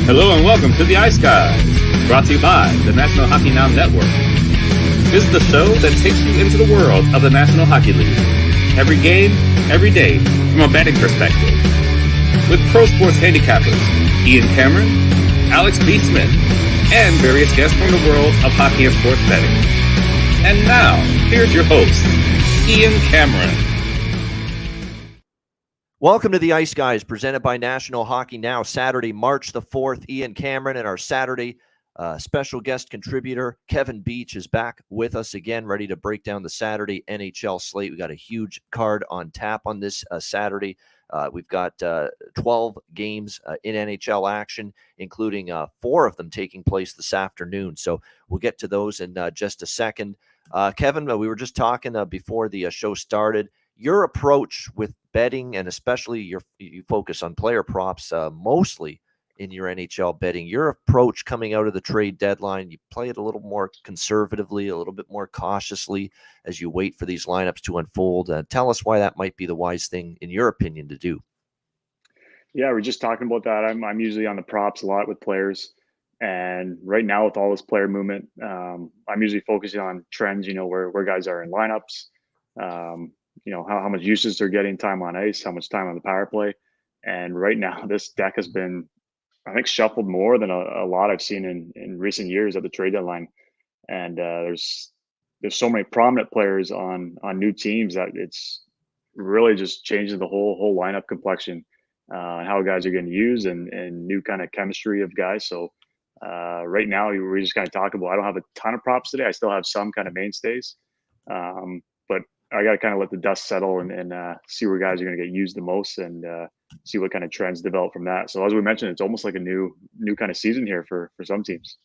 Hello and welcome to the Ice Guys, brought to you by the National Hockey Now Network. This is the show that takes you into the world of the National Hockey League. Every game, every day, from a betting perspective. With pro sports handicappers, Ian Cameron, Alex B. Smith, and various guests from the world of hockey and sports betting. And now, here's your host, Ian Cameron. Welcome to the Ice Guys, presented by National Hockey Now, Saturday, March the 4th. Ian Cameron and our Saturday special guest contributor, Kevin Beach, is back with us again, ready to break down the Saturday NHL slate. We got a huge card on tap on this Saturday. We've got 12 games in NHL action, including 4 of them taking place this afternoon. So we'll get to those in just a second. Kevin, we were just talking before the show started. Your approach with betting, and especially you focus on player props mostly in your NHL betting, your approach coming out of the trade deadline, you play it a little more conservatively, a little bit more cautiously as you wait for these lineups to unfold. Tell us why that might be the wise thing, in your opinion, to do. Yeah, we're just talking about that. I'm usually on the props a lot with players. And right now, with all this player movement, I'm usually focusing on trends, where guys are in lineups, how much usage they're getting, time on ice, how much time on the power play. And right now, this deck has been, I think, shuffled more than a lot I've seen in recent years at the trade deadline. And there's so many prominent players on new teams that it's really just changing the whole lineup complexion and how guys are getting used and new kind of chemistry of guys. So right now, we just kind of talk about, I don't have a ton of props today. I still have some kind of mainstays. But I got to kind of let the dust settle and see where guys are going to get used the most and see what kind of trends develop from that. So as we mentioned, it's almost like a new kind of season here for some teams.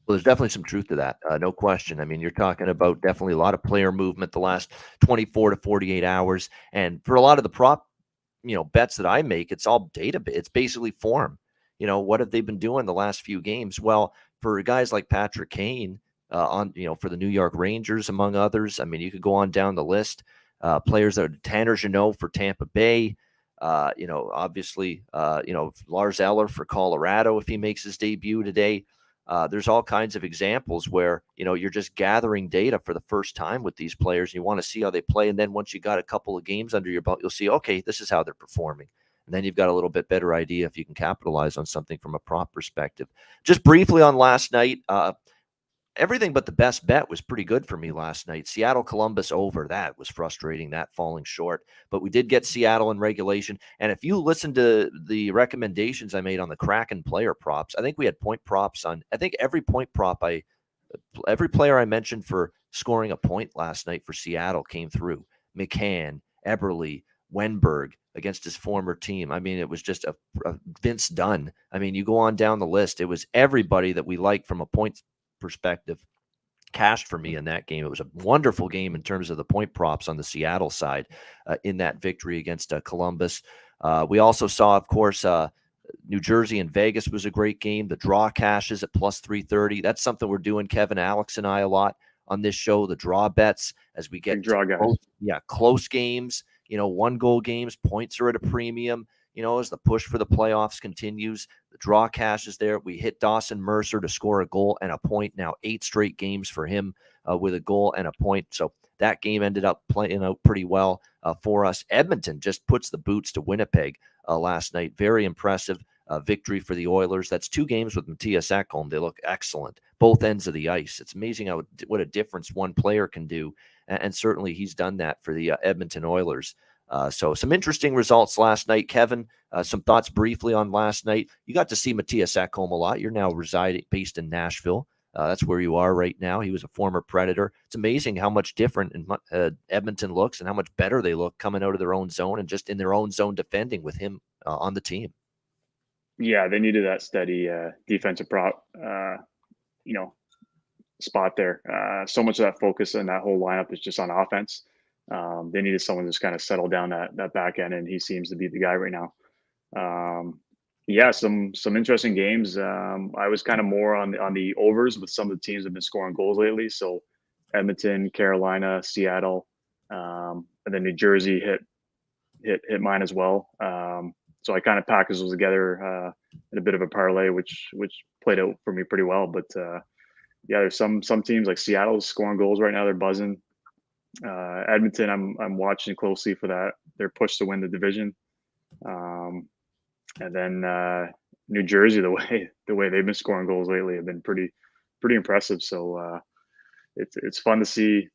Well, there's definitely some truth to that. No question. I mean, you're talking about definitely a lot of player movement the last 24 to 48 hours. And for a lot of the prop, bets that I make, it's all data. It's basically form. What have they been doing the last few games? Well, for guys like Patrick Kane, for the New York Rangers, among others. I mean, you could go on down the list. Players that are Tanner Jeannot for Tampa Bay. Obviously, Lars Eller for Colorado if he makes his debut today. There's all kinds of examples where, you're just gathering data for the first time with these players. You want to see how they play. And then once you got a couple of games under your belt, you'll see, okay, this is how they're performing. And then you've got a little bit better idea if you can capitalize on something from a prop perspective. Just briefly on last night, everything but the best bet was pretty good for me last night. Seattle-Columbus over, that was frustrating, that falling short. But we did get Seattle in regulation. And if you listen to the recommendations I made on the Kraken player props, I think we had point props on, I think every point prop, every player I mentioned for scoring a point last night for Seattle came through. McCann, Eberle, Wenberg against his former team. I mean, it was just a Vince Dunn. I mean, you go on down the list. It was everybody that we like from a point perspective cashed for me in that game. It was a wonderful game in terms of the point props on the Seattle side in that victory against Columbus. We also saw, of course, New Jersey and Vegas was a great game. The draw cashes at plus 330. That's something we're doing, Kevin, Alex, and I, a lot on this show. The draw bets as we get close games. 1-goal games. Points are at a premium. As the push for the playoffs continues, the draw cash is there. We hit Dawson Mercer to score a goal and a point. Now 8 straight games for him with a goal and a point. So that game ended up playing out pretty well for us. Edmonton just puts the boots to Winnipeg last night. Very impressive victory for the Oilers. That's 2 games with Matthias Ekholm. They look excellent. Both ends of the ice. It's amazing what a difference one player can do. And certainly he's done that for the Edmonton Oilers. So some interesting results last night. Kevin, some thoughts briefly on last night. You got to see Matthias Ekholm a lot. You're now based in Nashville. That's where you are right now. He was a former Predator. It's amazing how much different Edmonton looks and how much better they look coming out of their own zone and just in their own zone defending with him on the team. Yeah, they needed that steady defensive prop, spot there. So much of that focus and that whole lineup is just on offense. They needed someone to just kind of settle down that back end, and he seems to be the guy right now. Some interesting games. I was kind of more on the overs with some of the teams that have been scoring goals lately. So Edmonton, Carolina, Seattle, and then New Jersey hit mine as well. So I kind of packaged those together in a bit of a parlay, which played out for me pretty well. But yeah, there's some teams like Seattle's scoring goals right now. They're buzzing. Edmonton, I'm watching closely for that. They're pushed to win the division. And then New Jersey, the way they've been scoring goals lately have been pretty impressive. So it's fun to see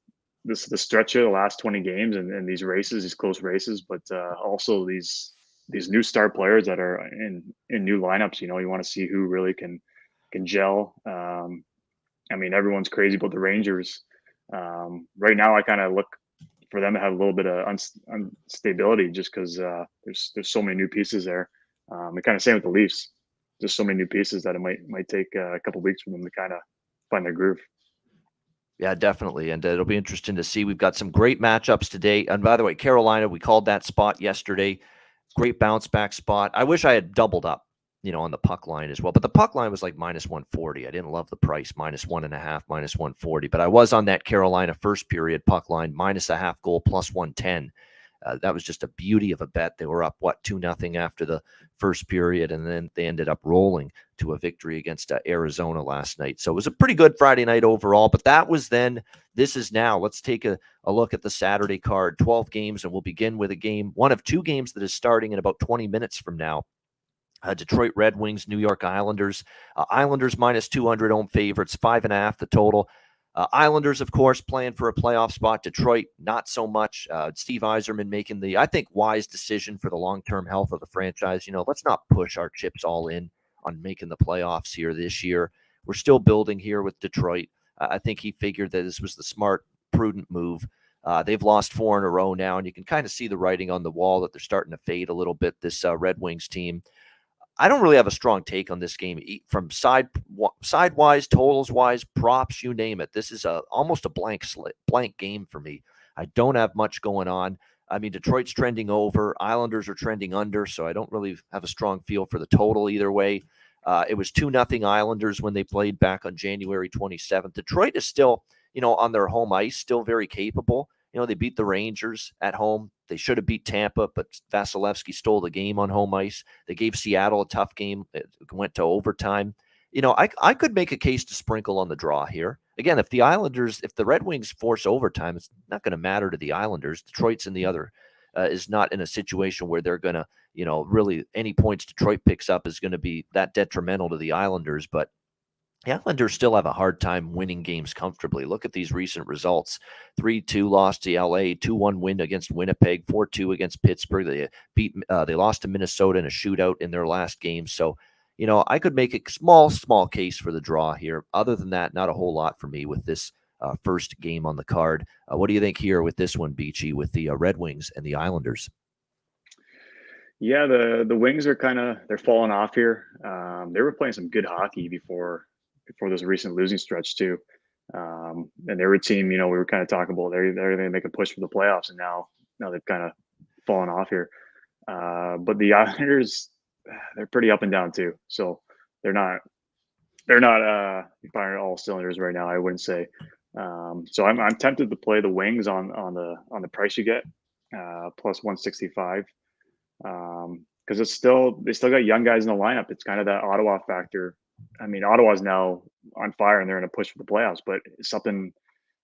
the stretch of the last 20 games and these races, these close races, but also these new star players that are in new lineups. You want to see who really can gel. I mean, everyone's crazy about the Rangers. Right now, I kind of look for them to have a little bit of instability just because there's so many new pieces there. And kind of same with the Leafs. Just so many new pieces that it might take a couple of weeks for them to kind of find their groove. Yeah, definitely. And it'll be interesting to see. We've got some great matchups today. And by the way, Carolina, we called that spot yesterday. Great bounce back spot. I wish I had doubled up, on the puck line as well. But the puck line was like minus 140. I didn't love the price, minus 1.5, minus 140. But I was on that Carolina first period puck line, minus a half goal, plus 110. That was just a beauty of a bet. They were up, 2-0 after the first period, and then they ended up rolling to a victory against Arizona last night. So it was a pretty good Friday night overall, but that was then. This is now. Let's take a look at the Saturday card, 12 games, and we'll begin with a game, one of two games that is starting in about 20 minutes from now. Detroit Red Wings, New York Islanders. Islanders minus 200 home favorites, 5.5 the total. Islanders, of course, playing for a playoff spot. Detroit, not so much. Steve Yzerman making the, I think, wise decision for the long-term health of the franchise. Let's not push our chips all in on making the playoffs here this year. We're still building here with Detroit. I think he figured that this was the smart, prudent move. They've lost 4 in a row now, and you can kind of see the writing on the wall that they're starting to fade a little bit, this Red Wings team. I don't really have a strong take on this game from side-wise, totals-wise, props, you name it. This is almost a blank game for me. I don't have much going on. I mean, Detroit's trending over. Islanders are trending under, so I don't really have a strong feel for the total either way. It was 2-0 Islanders when they played back on January 27th. Detroit is still, on their home ice, still very capable. They beat the Rangers at home. They should have beat Tampa, but Vasilevsky stole the game on home ice. They gave Seattle a tough game. It went to overtime. I could make a case to sprinkle on the draw here. Again, if the Red Wings force overtime, it's not going to matter to the Islanders. Detroit's in the other, is not in a situation where they're going to, really any points Detroit picks up is going to be that detrimental to the Islanders. But the Islanders still have a hard time winning games comfortably. Look at these recent results. 3-2 loss to LA, 2-1 win against Winnipeg, 4-2 against Pittsburgh. They lost to Minnesota in a shootout in their last game. So, I could make a small case for the draw here. Other than that, not a whole lot for me with this first game on the card. What do you think here with this one, Beachy, with the Red Wings and the Islanders? Yeah, the Wings are they're falling off here. They were playing some good hockey before this recent losing stretch too. And they were a team, we were kind of talking about they're going to make a push for the playoffs, and now they've kind of fallen off here. But the Islanders, they're pretty up and down too. So they're not firing all cylinders right now, I wouldn't say. So I'm tempted to play the Wings on the price you get, plus 165. Because they still got young guys in the lineup. It's kind of that Ottawa factor. I mean, Ottawa's now on fire and they're in a push for the playoffs. But something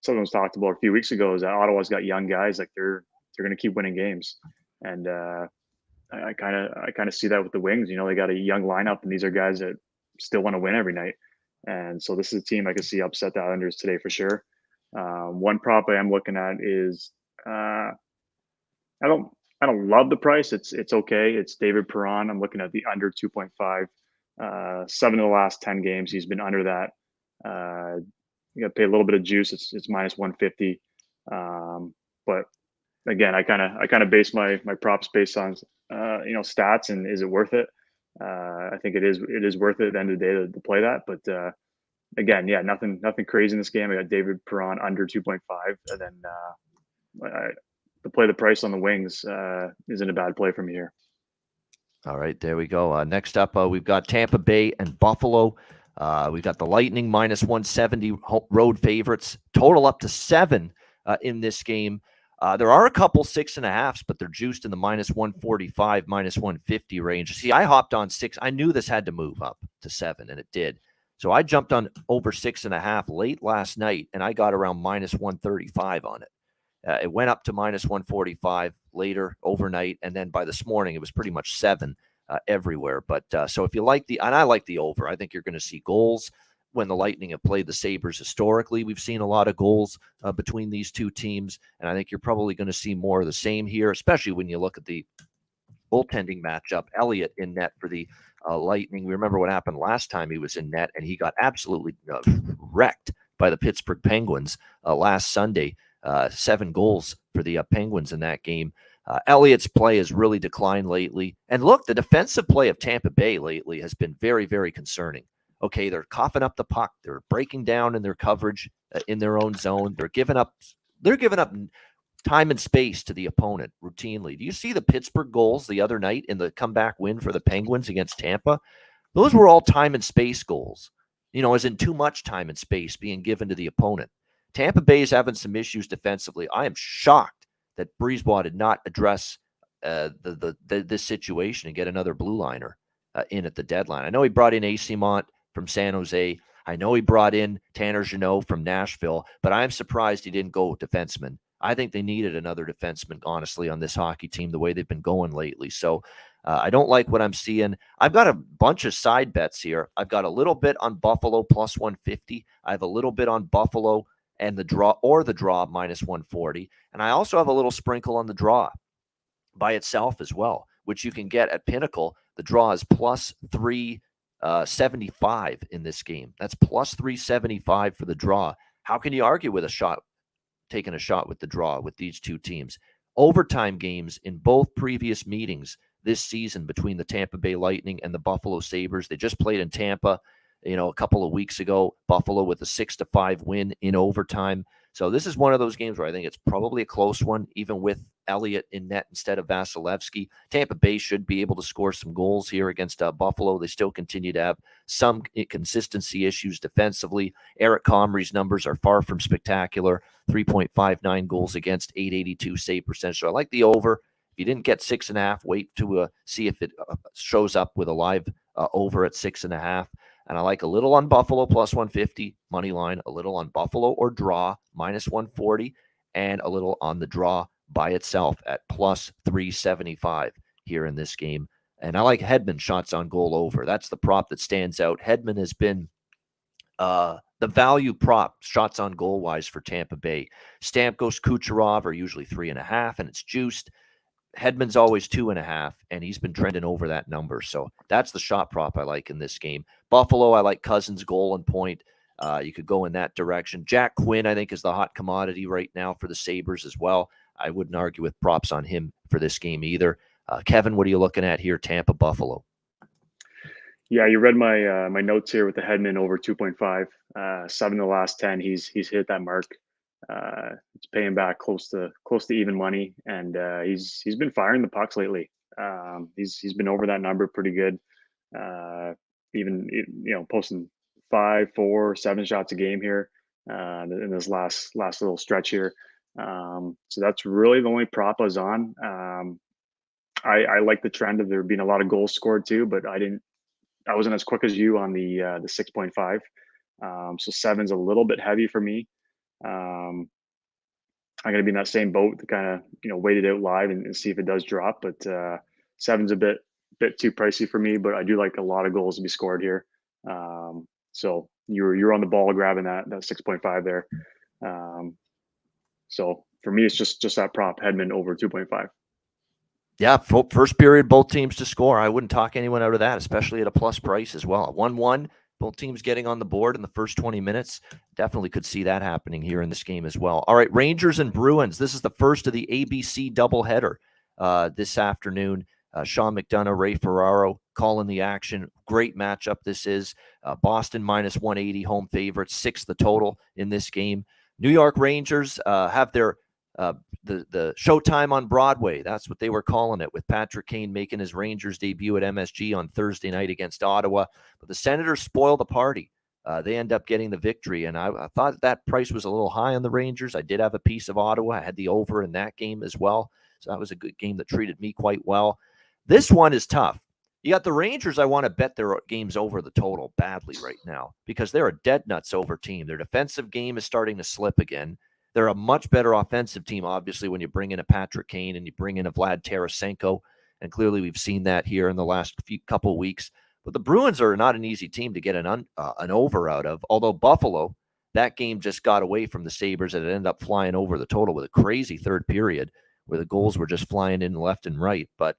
was talked about a few weeks ago is that Ottawa's got young guys, like they're going to keep winning games. And I kind of see that with the Wings. They got a young lineup, and these are guys that still want to win every night. And so this is a team I could see upset the Islanders today for sure. One prop I am looking at is I don't love the price. It's okay. It's David Perron. I'm looking at the under 2.5. 7 of the last 10 games, he's been under that. You got to pay a little bit of juice. It's minus 150. But again, I kind of base my props based on stats, and is it worth it? I think it is worth it at the end of the day to play that. But again, yeah, nothing crazy in this game. I got David Perron under 2.5, and then to play the price on the Wings isn't a bad play for me here. All right, there we go. Next up, we've got Tampa Bay and Buffalo. We've got the Lightning minus 170 road favorites, total up to 7 in this game. There are a couple 6.5s, but they're juiced in the -145, -150 range. See, I hopped on 6. I knew this had to move up to 7, and it did. So I jumped on over 6.5 late last night, and I got around -135 on it. It went up to -145 later overnight, and then by this morning, it was pretty much 7 everywhere. But so if you like and I like the over, I think you're going to see goals. When the Lightning have played the Sabers historically, we've seen a lot of goals between these two teams, and I think you're probably going to see more of the same here, especially when you look at the goaltending matchup. Elliott in net for the Lightning. We remember what happened last time he was in net, and he got absolutely wrecked by the Pittsburgh Penguins last Sunday. 7 goals for the Penguins in that game. Elliott's play has really declined lately. And look, the defensive play of Tampa Bay lately has been very, very concerning. Okay, they're coughing up the puck. They're breaking down in their coverage in their own zone. They're giving up time and space to the opponent routinely. Do you see the Pittsburgh goals the other night in the comeback win for the Penguins against Tampa? Those were all time and space goals, as in too much time and space being given to the opponent. Tampa Bay is having some issues defensively. I am shocked that Brisebois did not address this situation and get another blue liner in at the deadline. I know he brought in Asimont from San Jose. I know he brought in Tanner Jeannot from Nashville, but I'm surprised he didn't go defenseman. I think they needed another defenseman, honestly, on this hockey team, the way they've been going lately. So I don't like what I'm seeing. I've got a bunch of side bets here. I've got a little bit on Buffalo +150. I have a little bit on Buffalo and the draw -140. And I also have a little sprinkle on the draw by itself as well, which you can get at Pinnacle. The draw is +375 in this game. That's +375 for the draw. How can you argue with taking a shot with the draw with these two teams? Overtime games in both previous meetings this season between the Tampa Bay Lightning and the Buffalo Sabres. They just played in Tampa, a couple of weeks ago. Buffalo with a 6-5 win in overtime. So this is one of those games where I think it's probably a close one, even with Elliott in net instead of Vasilevsky. Tampa Bay should be able to score some goals here against Buffalo. They still continue to have some consistency issues defensively. Eric Comrie's numbers are far from spectacular. 3.59 goals against, .882 save percentage. So I like the over. If you didn't get 6.5, wait to see if it shows up with a live over at 6.5. And I like a little on Buffalo +150 money line, a little on Buffalo or draw -140, and a little on the draw by itself at +375 here in this game. And I like Hedman shots on goal over. That's the prop that stands out. Hedman has been the value prop shots on goal wise for Tampa Bay. Stamkos, Kucherov are usually 3.5, and it's juiced. Hedman's always 2.5, and he's been trending over that number. So that's the shot prop I like in this game. Buffalo, I like Cousins goal and point. You could go in that direction. Jack Quinn, I think, is the hot commodity right now for the Sabres as well. I wouldn't argue with props on him for this game either. Kevin, what are you looking at here? Tampa, Buffalo. Yeah, you read my notes here with the Hedman over 2.5. 7 of the last 10, he's hit that mark. It's paying back close to even money, and he's been firing the pucks lately. He's been over that number pretty good. Even posting 5, 4, 7 shots a game here in this last little stretch here. So that's really the only prop I was on. I like the trend of there being a lot of goals scored too, but I wasn't as quick as you on the 6.5. So 7's a little bit heavy for me. I'm going to be in that same boat to kind of wait it out live and see if it does drop. But 7's a bit too pricey for me. But I do like a lot of goals to be scored here. So you're on the ball grabbing that 6.5 there. So for me, it's just that prop Hedman over 2.5. Yeah, first period, both teams to score. I wouldn't talk anyone out of that, especially at a plus price as well. 1-1, both teams getting on the board in the first 20 minutes. Definitely could see that happening here in this game as well. All right, Rangers and Bruins. This is the first of the ABC doubleheader this afternoon. Sean McDonough, Ray Ferraro calling the action. Great matchup this is. Boston -180, home favorites, 6 the total in this game. New York Rangers have their the Showtime on Broadway. That's what they were calling it, with Patrick Kane making his Rangers debut at MSG on Thursday night against Ottawa. But the Senators spoiled the party They end up getting the victory, and I thought that price was a little high on the Rangers. I did have a piece of Ottawa. I had the over in that game as well, so that was a good game that treated me quite well. This one is tough. You got the Rangers. I want to bet their games over the total badly right now because they're a dead nuts over team. Their defensive game is starting to slip again. They're a much better offensive team, obviously, when you bring in a Patrick Kane and you bring in a Vlad Tarasenko, and clearly we've seen that here in the last couple weeks. But the Bruins are not an easy team to get an over out of, although Buffalo, that game just got away from the Sabers and it ended up flying over the total with a crazy third period where the goals were just flying in left and right. But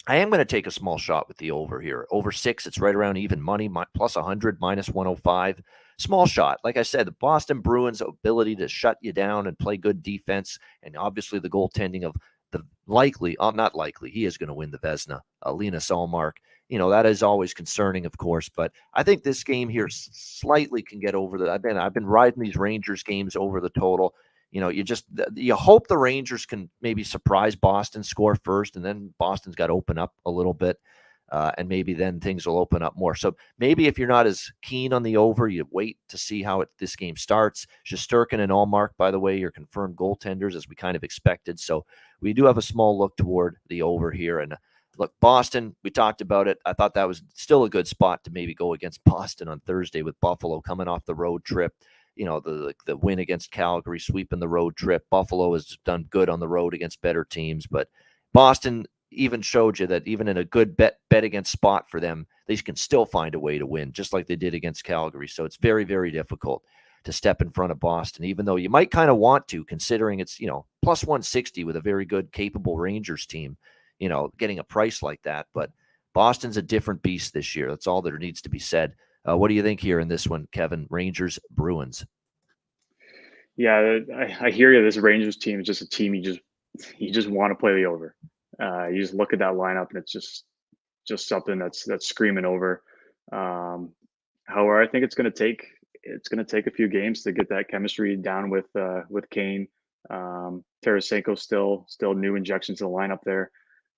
I am going to take a small shot with the over here. Over 6, it's right around even money, plus 100, minus 105. Small shot. Like I said, the Boston Bruins' ability to shut you down and play good defense, and obviously the goaltending of the not likely, he is going to win the Vezina, Linus Ullmark. That is always concerning, of course, but I think this game here slightly can get over that. I've been riding these Rangers games over the total. You hope the Rangers can maybe surprise Boston, score first, and then Boston's got to open up a little bit, and maybe then things will open up more. So maybe if you're not as keen on the over, you wait to see how this game starts. Shesterkin and Ullmark, by the way, you're confirmed goaltenders as we kind of expected. So we do have a small look toward the over here. And look, Boston, we talked about it. I thought that was still a good spot to maybe go against Boston on Thursday with Buffalo coming off the road trip. The win against Calgary, sweeping the road trip. Buffalo has done good on the road against better teams, but Boston even showed you that even in a good bet against spot for them, they can still find a way to win, just like they did against Calgary. So it's very, very difficult to step in front of Boston, even though you might kind of want to, considering it's, plus 160 with a very good, capable Rangers team, getting a price like that. But Boston's a different beast this year. That's all that needs to be said. What do you think here in this one, Kevin? Rangers, Bruins. Yeah, I hear you. This Rangers team is just a team you just want to play the over. You just look at that lineup and it's just something that's screaming over. However, I think it's going to take a few games to get that chemistry down with Kane. Tarasenko still new injections to the lineup there.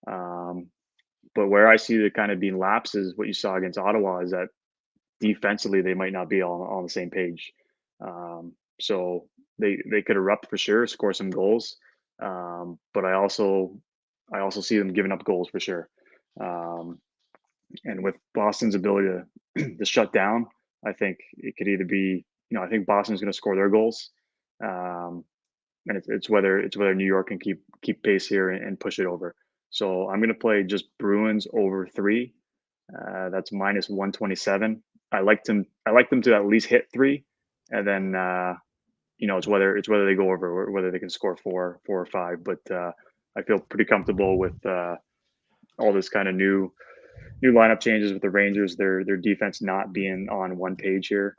But where I see the kind of being lapses, what you saw against Ottawa, is that defensively they might not be all on the same page. So they could erupt for sure, score some goals. But I also see them giving up goals for sure. And with Boston's ability to shut down, I think it could either be, I think Boston's going to score their goals. And it's whether New York can keep pace here and push it over. So I'm going to play just Bruins over 3. That's minus 127. I like them to at least hit 3, and then it's whether they go over or whether they can score 4 or 5. But I feel pretty comfortable with all this kind of new lineup changes with the Rangers. Their defense not being on one page here,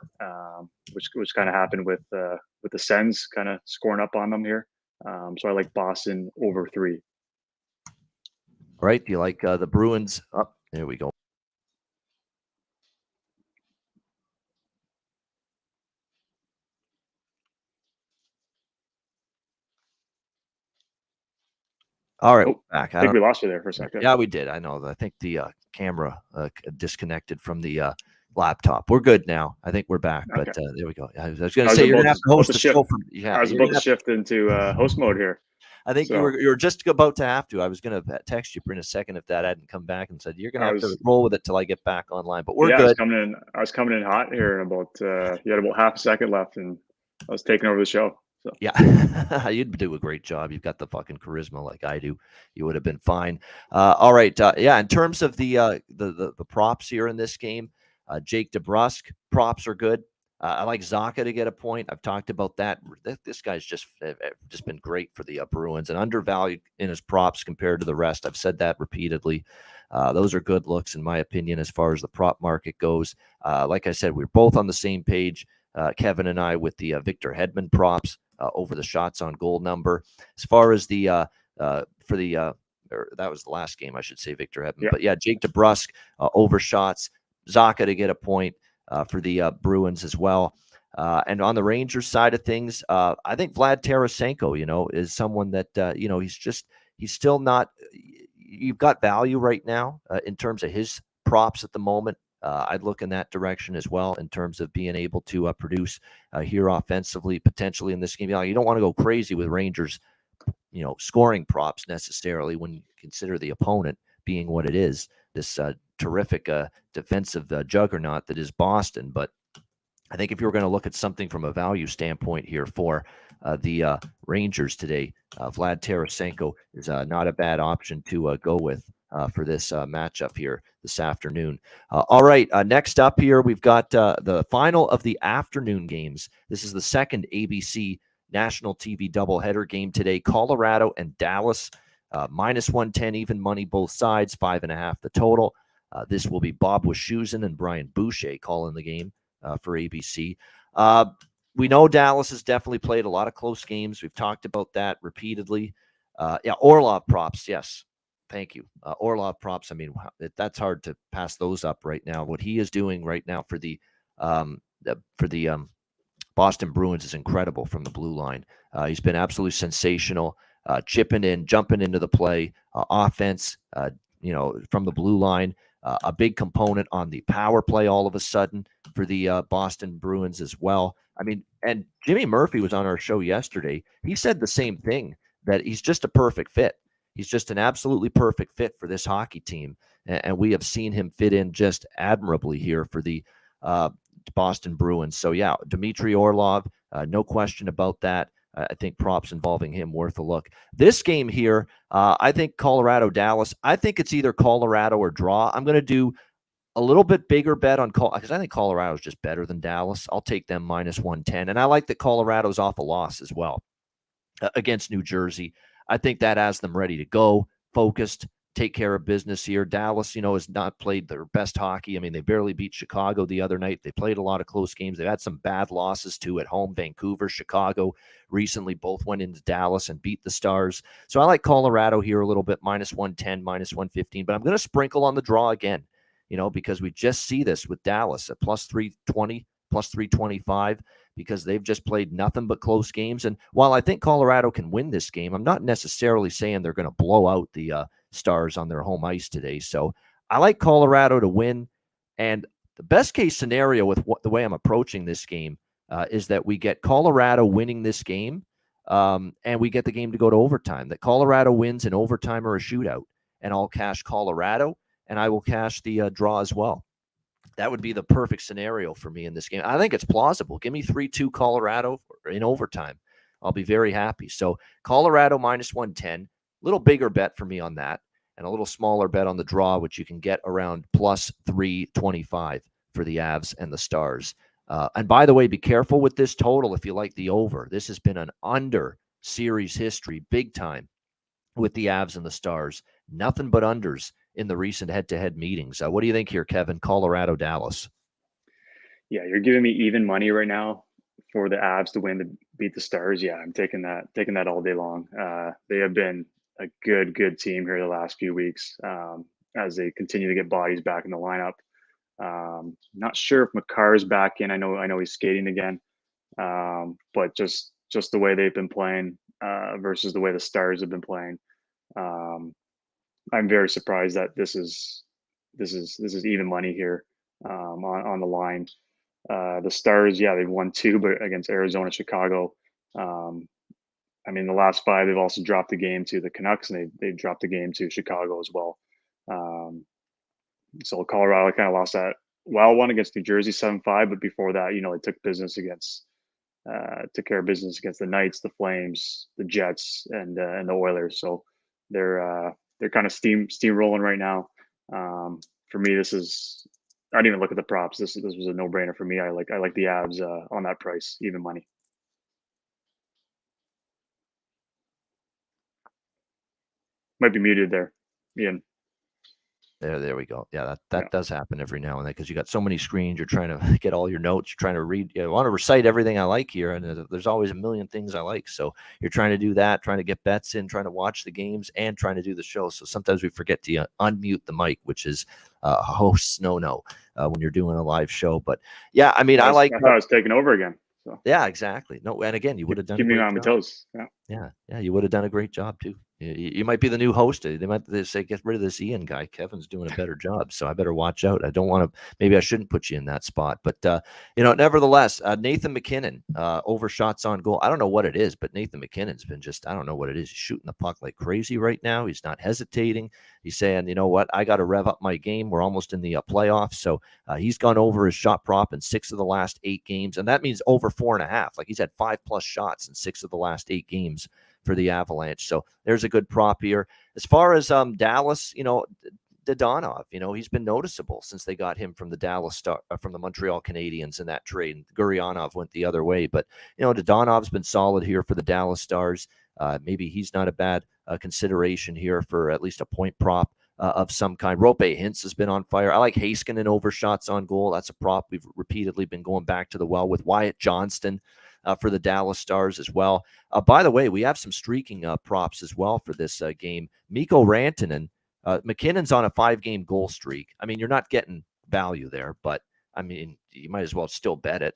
which kind of happened with the Sens kind of scoring up on them here. So I like Boston over 3. All right. Do you like the Bruins? Oh, there we go. All right, back. I think we lost you there for a second. Yeah, we did. I know. I think the camera disconnected from the laptop. We're good now. I think we're back. Okay. But there we go. I was going to say you're going to have to host the show. I was about to shift into host mode here. I think you were just about to have to. I was going to text you for in a second if that hadn't come back and said you're going to have to roll with it till I get back online. But we're good. I was coming in hot here, and about you had about half a second left, and I was taking over the show. So. Yeah, you'd do a great job. You've got the fucking charisma like I do. You would have been fine. All right. In terms of the props here in this game, Jake DeBrusk props are good. I like Zacha to get a point. I've talked about that. This guy's just been great for the Bruins and undervalued in his props compared to the rest. I've said that repeatedly. Those are good looks, in my opinion, as far as the prop market goes. Like I said, we're both on the same page, Kevin and I, with the Victor Hedman props over the shots on goal number. As far as that was the last game, I should say, Victor Hedman. Yeah. But yeah, Jake DeBrusk over shots, Zacha to get a point. For the Bruins as well. And on the Rangers side of things, I think Vlad Tarasenko, is someone that, he's still not, you've got value right now in terms of his props at the moment. I'd look in that direction as well in terms of being able to produce here offensively, potentially in this game. You don't want to go crazy with Rangers, scoring props necessarily when you consider the opponent being what it is, this terrific defensive juggernaut that is Boston. But I think if you were going to look at something from a value standpoint here for the Rangers today, Vlad Tarasenko is not a bad option to go with for this matchup here this afternoon. All right, next up here, we've got the final of the afternoon games. This is the second ABC national TV doubleheader game today. Colorado and Dallas, minus 110 even money both sides, 5.5 the total. This will be Bob Wischusen and Brian Boucher calling the game for ABC. We know Dallas has definitely played a lot of close games. We've talked about that repeatedly. Orlov props, yes. Thank you. Orlov props, I mean, that's hard to pass those up right now. What he is doing right now for the Boston Bruins is incredible from the blue line. He's been absolutely sensational, chipping in, jumping into the play, offense, from the blue line. A big component on the power play all of a sudden for the Boston Bruins as well. I mean, and Jimmy Murphy was on our show yesterday. He said the same thing, that he's just a perfect fit. He's just an absolutely perfect fit for this hockey team. And we have seen him fit in just admirably here for the Boston Bruins. So, yeah, Dmitry Orlov, no question about that. I think props involving him worth a look. This game here, I think Colorado-Dallas. I think it's either Colorado or draw. I'm going to do a little bit bigger bet on because I think Colorado is just better than Dallas. I'll take them minus 110. And I like that Colorado's off a loss as well against New Jersey. I think that has them ready to go, focused, take care of business here. Dallas, has not played their best hockey. I mean, they barely beat Chicago the other night. They played a lot of close games. They've had some bad losses too at home. Vancouver, Chicago recently both went into Dallas and beat the Stars. So I like Colorado here a little bit, minus 110, minus 115. But I'm going to sprinkle on the draw again, because we just see this with Dallas at plus 320, plus 325. Because they've just played nothing but close games. And while I think Colorado can win this game, I'm not necessarily saying they're going to blow out the Stars on their home ice today. So I like Colorado to win. And the best case scenario with the way I'm approaching this game is that we get Colorado winning this game and we get the game to go to overtime. That Colorado wins in overtime or a shootout. And I'll cash Colorado and I will cash the draw as well. That would be the perfect scenario for me in this game. I think it's plausible. Give me 3-2 Colorado in overtime. I'll be very happy. So Colorado minus 110, little bigger bet for me on that, and a little smaller bet on the draw, which you can get around plus 325 for the Avs and the Stars. And by the way, be careful with this total if you like the over. This has been an under series history, big time, with the Avs and the Stars. Nothing but unders in the recent head-to-head meetings. What do you think here, Kevin? Colorado, Dallas. Yeah, you're giving me even money right now for the Avs to win to beat the Stars. Yeah, I'm taking that all day long. They have been a good team here the last few weeks as they continue to get bodies back in the lineup. Not sure if Makar's back in. I know he's skating again, but just the way they've been playing versus the way the Stars have been playing. I'm very surprised that this is even money here on the line. The Stars, yeah, they've won 2, but against Arizona, Chicago. I mean, the last 5, they've also dropped the game to the Canucks, and they've dropped the game to Chicago as well. So Colorado kind of lost that. Well, one against New Jersey 7-5, but before that, they took care of business against the Knights, the Flames, the Jets, and the Oilers. So they're kind of steamrolling right now. For me, I didn't even look at the props. This was a no-brainer for me. I like the Avs on that price, even money. Might be muted there, Ian. There we go. Yeah, that does happen every now and then because you got so many screens. You're trying to get all your notes. You're trying to read. You want to recite everything I like here, and there's always a million things I like. So you're trying to do that, trying to get bets in, trying to watch the games, and trying to do the show. So sometimes we forget to unmute the mic, which is a host's no when you're doing a live show. But yeah, I mean, I thought I was taking over again. So yeah, exactly. No, and again, you would have done. Keep me on my toes. Yeah, you would have done a great job too. You might be the new host. They say, get rid of this Ian guy. Kevin's doing a better job, so I better watch out. I don't want to. Maybe I shouldn't put you in that spot. But nevertheless, Nathan MacKinnon over shots on goal. I don't know what it is, but Nathan MacKinnon's been I don't know what it is. He's shooting the puck like crazy right now. He's not hesitating. He's saying, you know what, I got to rev up my game. We're almost in the playoffs, so he's gone over his shot prop in 6 of the last 8 games, and that means over 4.5. Like he's had 5+ shots in 6 of the last 8 games for the Avalanche. So there's a good prop here. As far as Dallas, Dadonov, he's been noticeable since they got him from the Montreal Canadiens in that trade. Gurionov went the other way, but Dadonov's been solid here for the Dallas Stars. Maybe he's not a bad consideration here for at least a point prop of some kind. Rope Hintz has been on fire. I like Heiskanen over shots on goal. That's a prop we've repeatedly been going back to the well with. Wyatt Johnston for the Dallas Stars as well. By the way, we have some streaking props as well for this game. Mikko Rantanen, McKinnon's on a 5-game goal streak. I mean, you're not getting value there, but I mean, you might as well still bet it.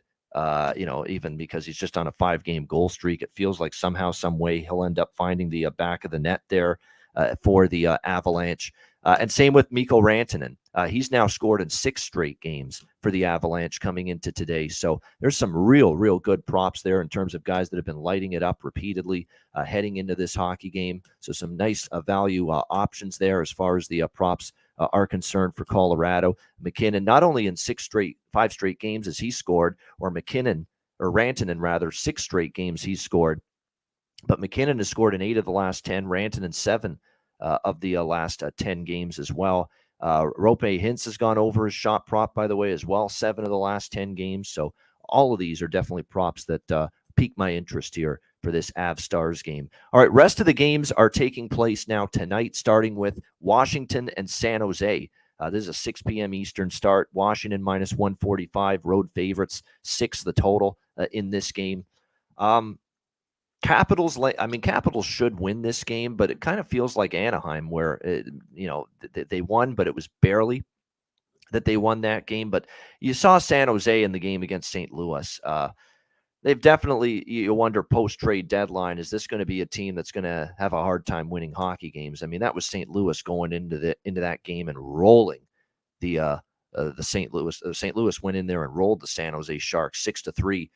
Even because he's just on a 5-game goal streak, it feels like somehow, some way he'll end up finding the back of the net there for the Avalanche. And same with Mikko Rantanen. He's now scored in 6 straight games for the Avalanche coming into today. So there's some real good props there in terms of guys that have been lighting it up repeatedly heading into this hockey game. So some nice value options there as far as the props are concerned for Colorado. McKinnon, not only in 5 straight games as he scored, or Rantanen rather, 6 straight games he's scored, but McKinnon has scored in 8 of the last 10, Rantanen 7 of the last 10 games as well. Rope Hintz has gone over his shot prop, by the way, as well, 7 of the last 10 games. So all of these are definitely props that pique my interest here for this Av Stars game. All right, rest of the games are taking place now tonight, starting with Washington and San Jose. This is a 6 p.m. Eastern start. Washington minus 145, road favorites, 6 the total in this game. Capitals should win this game, but it kind of feels like Anaheim, where they won, but it was barely that they won that game. But you saw San Jose in the game against St. Louis. They've definitely, you wonder, post-trade deadline, is this going to be a team that's going to have a hard time winning hockey games? I mean, that was St. Louis going into that game and rolling the St. Louis. St. Louis went in there and rolled the San Jose Sharks 6-3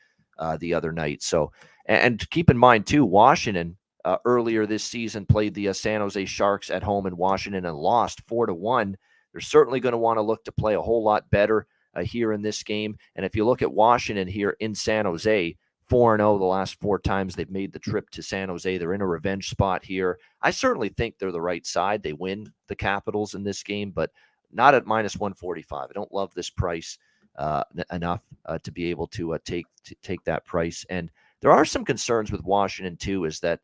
the other night. So. And keep in mind, too, Washington earlier this season played the San Jose Sharks at home in Washington and lost 4-1. They're certainly going to want to look to play a whole lot better here in this game. And if you look at Washington here in San Jose, 4-0 the last 4 times they've made the trip to San Jose. They're in a revenge spot here. I certainly think they're the right side. They win the Capitals in this game, but not at minus 145. I don't love this price enough to be able to take that price. And there are some concerns with Washington, too, is that,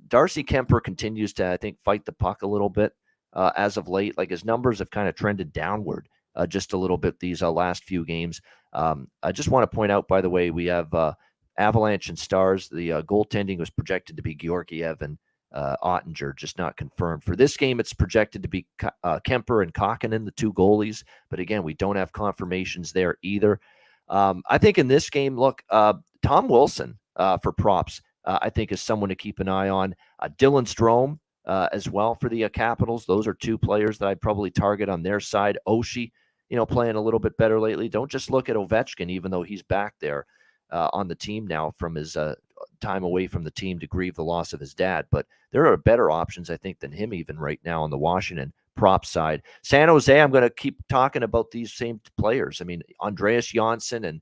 Darcy Kemper continues to, I think, fight the puck a little bit as of late. Like his numbers have kind of trended downward just a little bit these last few games. I just want to point out, by the way, we have Avalanche and Stars. The goaltending was projected to be Georgiev and Ottinger, just not confirmed. For this game, it's projected to be Kemper and Kakkonen, the 2 goalies. But again, we don't have confirmations there either. I think in this game, look, Tom Wilson for props, I think is someone to keep an eye on. Dylan Strome as well for the Capitals. Those are 2 players that I'd probably target on their side. Oshie, playing a little bit better lately. Don't just look at Ovechkin, even though he's back there on the team now from his time away from the team to grieve the loss of his dad. But there are better options, I think, than him even right now on the Washington prop side. San Jose, I'm going to keep talking about these same players. I mean, Andreas Janssen and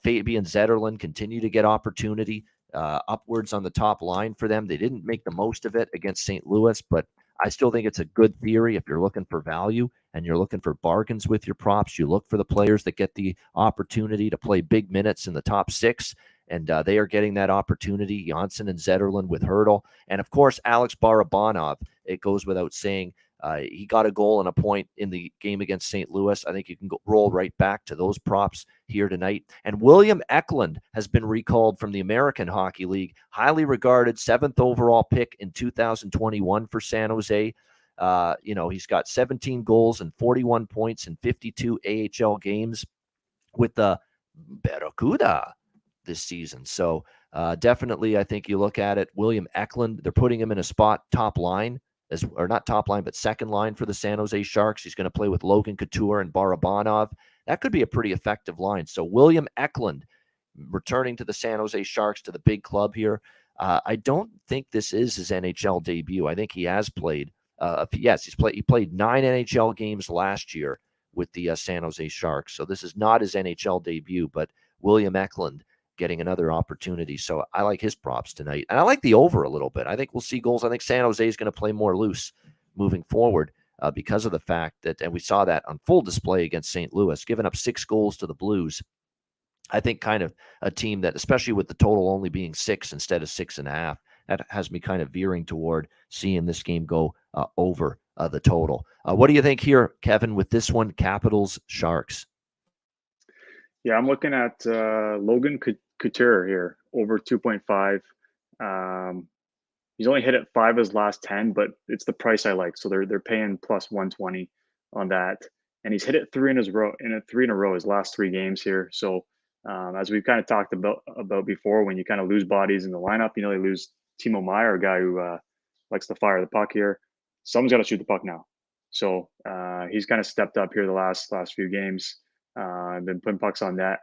Fabian Zetterlund continue to get opportunity upwards on the top line for them. They didn't make the most of it against St. Louis, but I still think it's a good theory if you're looking for value and you're looking for bargains with your props. You look for the players that get the opportunity to play big minutes in the top 6, and they are getting that opportunity. Janssen and Zetterlund with Hurdle. And, of course, Alex Barabanov, it goes without saying. He got a goal and a point in the game against St. Louis. I think you can roll right back to those props here tonight. And William Eklund has been recalled from the American Hockey League. Highly regarded, 7th overall pick in 2021 for San Jose. He's got 17 goals and 41 points in 52 AHL games with the Barracuda this season. So Definitely, I think you look at it, William Eklund, they're putting him in a spot top line, or not top line, but second line for the San Jose Sharks. He's going to play with Logan Couture and Barabanov. That could be a pretty effective line. So William Eklund returning to the San Jose Sharks, to the big club here. I don't think this is his NHL debut. I think he has played. Yes, he played 9 NHL games last year with the San Jose Sharks. So this is not his NHL debut, but William Eklund getting another opportunity. So I like his props tonight. And I like the over a little bit. I think we'll see goals. I think San Jose is going to play more loose moving forward because of the fact that, and we saw that on full display against St. Louis, giving up 6 goals to the Blues. I think kind of a team that, especially with the total only being 6 instead of 6.5, that has me kind of veering toward seeing this game go over the total. What do you think here, Kevin, with this one, Capitals Sharks? Yeah, I'm looking at Logan Couture here, over 2.5. He's only hit it 5 of his last 10, but it's the price I like. So they're paying plus 120 on that, and he's hit it 3 in a row his last 3 games here. So as we've kind of talked about before, when you kind of lose bodies in the lineup, they lose Timo Meier, a guy who likes to fire the puck here. Someone's got to shoot the puck now. So he's kind of stepped up here the last few games. Been putting pucks on net.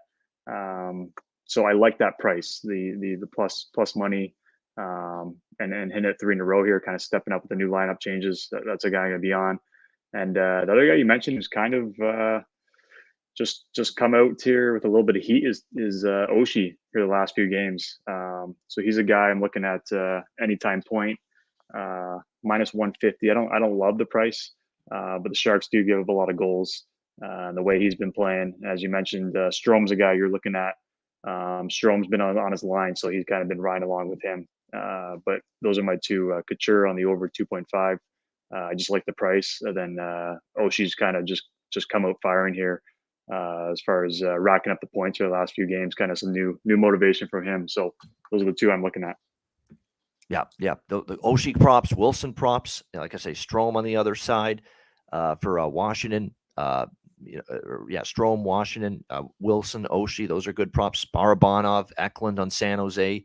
So I like that price, the plus money, and hitting it 3 in a row here, kind of stepping up with the new lineup changes. That's a guy I'm going to be on. And the other guy you mentioned who's kind of just come out here with a little bit of heat is Oshie for the last few games. So he's a guy I'm looking at anytime point, minus 150. I don't love the price, but the Sharks do give up a lot of goals. The way he's been playing, as you mentioned, Strome's a guy you're looking at. Strome's been on his line, so he's kind of been riding along with him. But those are my 2. Couture on the over 2.5. I just like the price. And then Oshie's kind of just come out firing here. As far as racking up the points for the last few games, kind of some new motivation from him. So those are the 2 I'm looking at. Yeah. The Oshie props, Wilson props, like I say, Strome on the other side for Washington. Strome, Washington, Wilson, Oshie. Those are good props. Barabanov, Eklund on San Jose.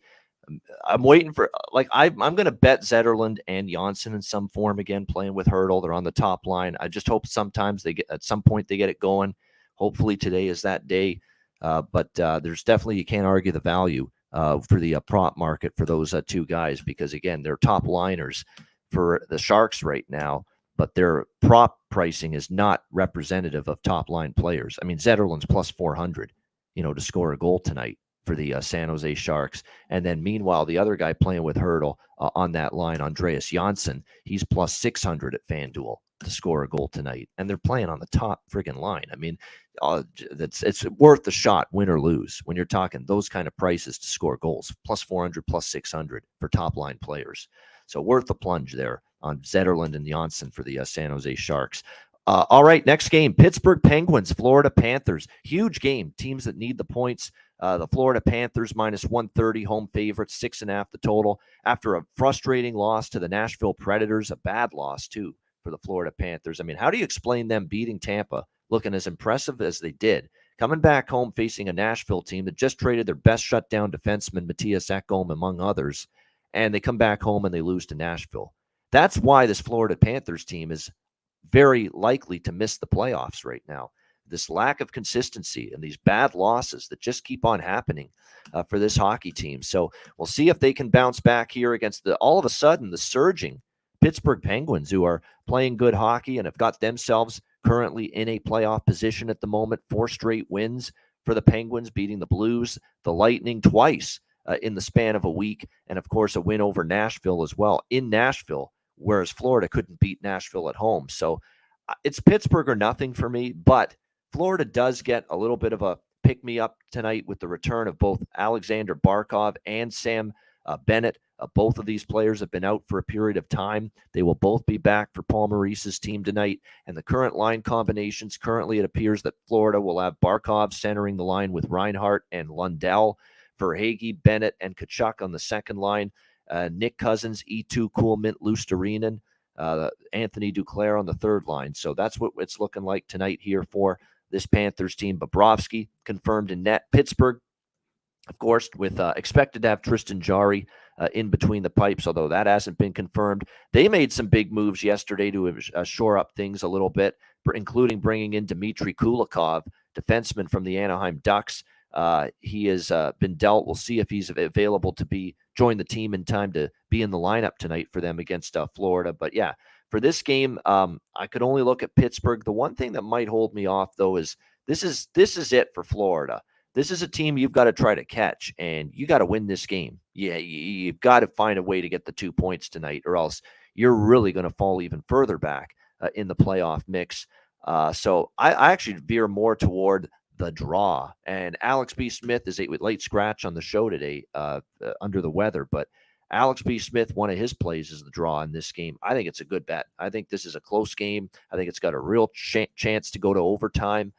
I'm waiting for, I'm going to bet Zetterlund and Janssen in some form again, playing with Hurdle. They're on the top line. I just hope sometimes at some point they get it going. Hopefully today is that day. But there's definitely, you can't argue the value for the prop market for those 2 guys, because again, they're top liners for the Sharks right now, but their prop pricing is not representative of top line players. I mean, Zetterlund's plus 400, to score a goal tonight for the San Jose Sharks. And then meanwhile, the other guy playing with Hurdle on that line, Andreas Janssen, he's plus 600 at FanDuel to score a goal tonight. And they're playing on the top friggin' line. I mean, it's worth the shot, win or lose, when you're talking those kind of prices to score goals, plus 400, plus 600 for top line players. So worth the plunge there on Zetterlund and Janssen for the San Jose Sharks. All right, next game, Pittsburgh Penguins, Florida Panthers. Huge game, teams that need the points. The Florida Panthers minus 130, home favorites, 6.5 the total. After a frustrating loss to the Nashville Predators, a bad loss too for the Florida Panthers. I mean, how do you explain them beating Tampa, looking as impressive as they did, coming back home facing a Nashville team that just traded their best shutdown defenseman, Matthias Ekholm, among others, and they come back home and they lose to Nashville? That's why this Florida Panthers team is very likely to miss the playoffs right now. This lack of consistency and these bad losses that just keep on happening for this hockey team. So we'll see if they can bounce back here against all of a sudden, the surging Pittsburgh Penguins, who are playing good hockey and have got themselves currently in a playoff position at the moment. 4 straight wins for the Penguins, beating the Blues, the Lightning twice in the span of a week. And of course, a win over Nashville as well in Nashville, whereas Florida couldn't beat Nashville at home. So it's Pittsburgh or nothing for me, but Florida does get a little bit of a pick-me-up tonight with the return of both Alexander Barkov and Sam Bennett. Both of these players have been out for a period of time. They will both be back for Paul Maurice's team tonight. And the current line combinations, currently it appears that Florida will have Barkov centering the line with Reinhart and Lundell, Verhaeghe, Bennett, and Tkachuk on the second line. Nick Cousins, E2, Kuhlman, Luostarinen, Anthony Duclair on the third line. So that's what it's looking like tonight here for this Panthers team. Bobrovsky confirmed in net. Pittsburgh Of course, with expected to have Tristan Jarry in between the pipes, although that hasn't been confirmed. They made some big moves yesterday to shore up things a little bit, including bringing in Dmitry Kulikov, defenseman from the Anaheim Ducks. He has been dealt. We'll see if he's available to join the team in time to be in the lineup tonight for them against Florida. But yeah, for this game, I could only look at Pittsburgh. The one thing that might hold me off, though, is this is it for Florida. This is a team you've got to try to catch, and you got to win this game. Yeah, you've got to find a way to get the 2 points tonight, or else you're really going to fall even further back in the playoff mix. So I actually veer more toward the draw. And Alex B. Smith is a late scratch on the show today, under the weather. But Alex B. Smith, one of his plays is the draw in this game. I think it's a good bet. I think this is a close game. I think it's got a real chance to go to overtime.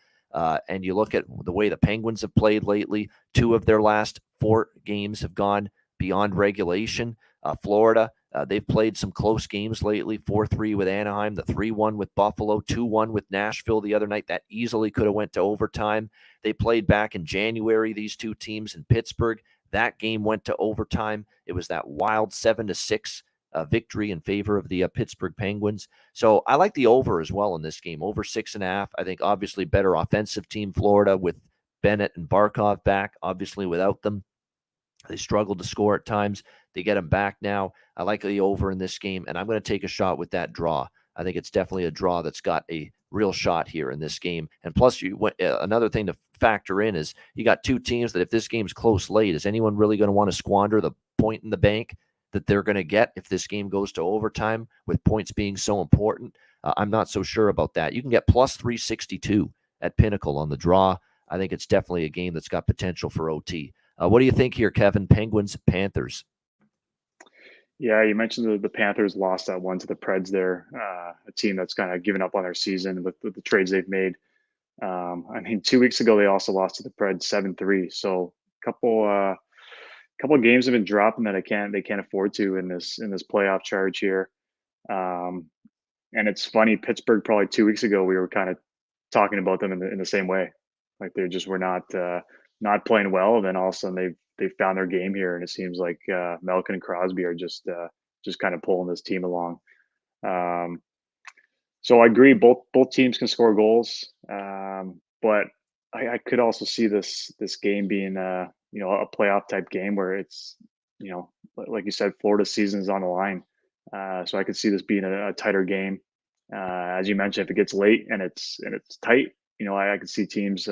And you look at the way the Penguins have played lately, 2 of their last 4 games have gone beyond regulation. Florida, they've played some close games lately, 4-3 with Anaheim, the 3-1 with Buffalo, 2-1 with Nashville the other night. That easily could have went to overtime. They played back in January, these 2 teams in Pittsburgh. That game went to overtime. It was that wild 7-6 victory in favor of the Pittsburgh Penguins. So I like the over as well in this game, over 6.5. I think obviously better offensive team Florida with Bennett and Barkov back. Obviously without them, they struggled to score at times. They get them back now. I like the over in this game, and I'm going to take a shot with that draw. I think it's definitely a draw that's got a real shot here in this game. And plus, another thing to factor in is you got 2 teams that if this game's close late, is anyone really going to want to squander the point in the bank that they're going to get if this game goes to overtime with points being so important? I'm not so sure about that. You can get plus 362 at Pinnacle on the draw. I think it's definitely a game that's got potential for OT. What do you think here, Kevin? Penguins, Panthers. Yeah, you mentioned the Panthers lost that one to the Preds there, a team that's kind of given up on their season with the trades they've made. I mean, 2 weeks ago they also lost to the Preds 7-3. So a couple of games have been dropping that they can't afford to in this playoff charge here. And it's funny, Pittsburgh probably 2 weeks ago we were kind of talking about them in the same way, like they just were not playing well, and then all of a sudden they've found their game here, and it seems like Malkin and Crosby are just kind of pulling this team along. So I agree, both teams can score goals, but I could also see this game being a playoff type game where it's like you said, Florida's season is on the line. So I could see this being a tighter game. As you mentioned, if it gets late and it's tight, I could see teams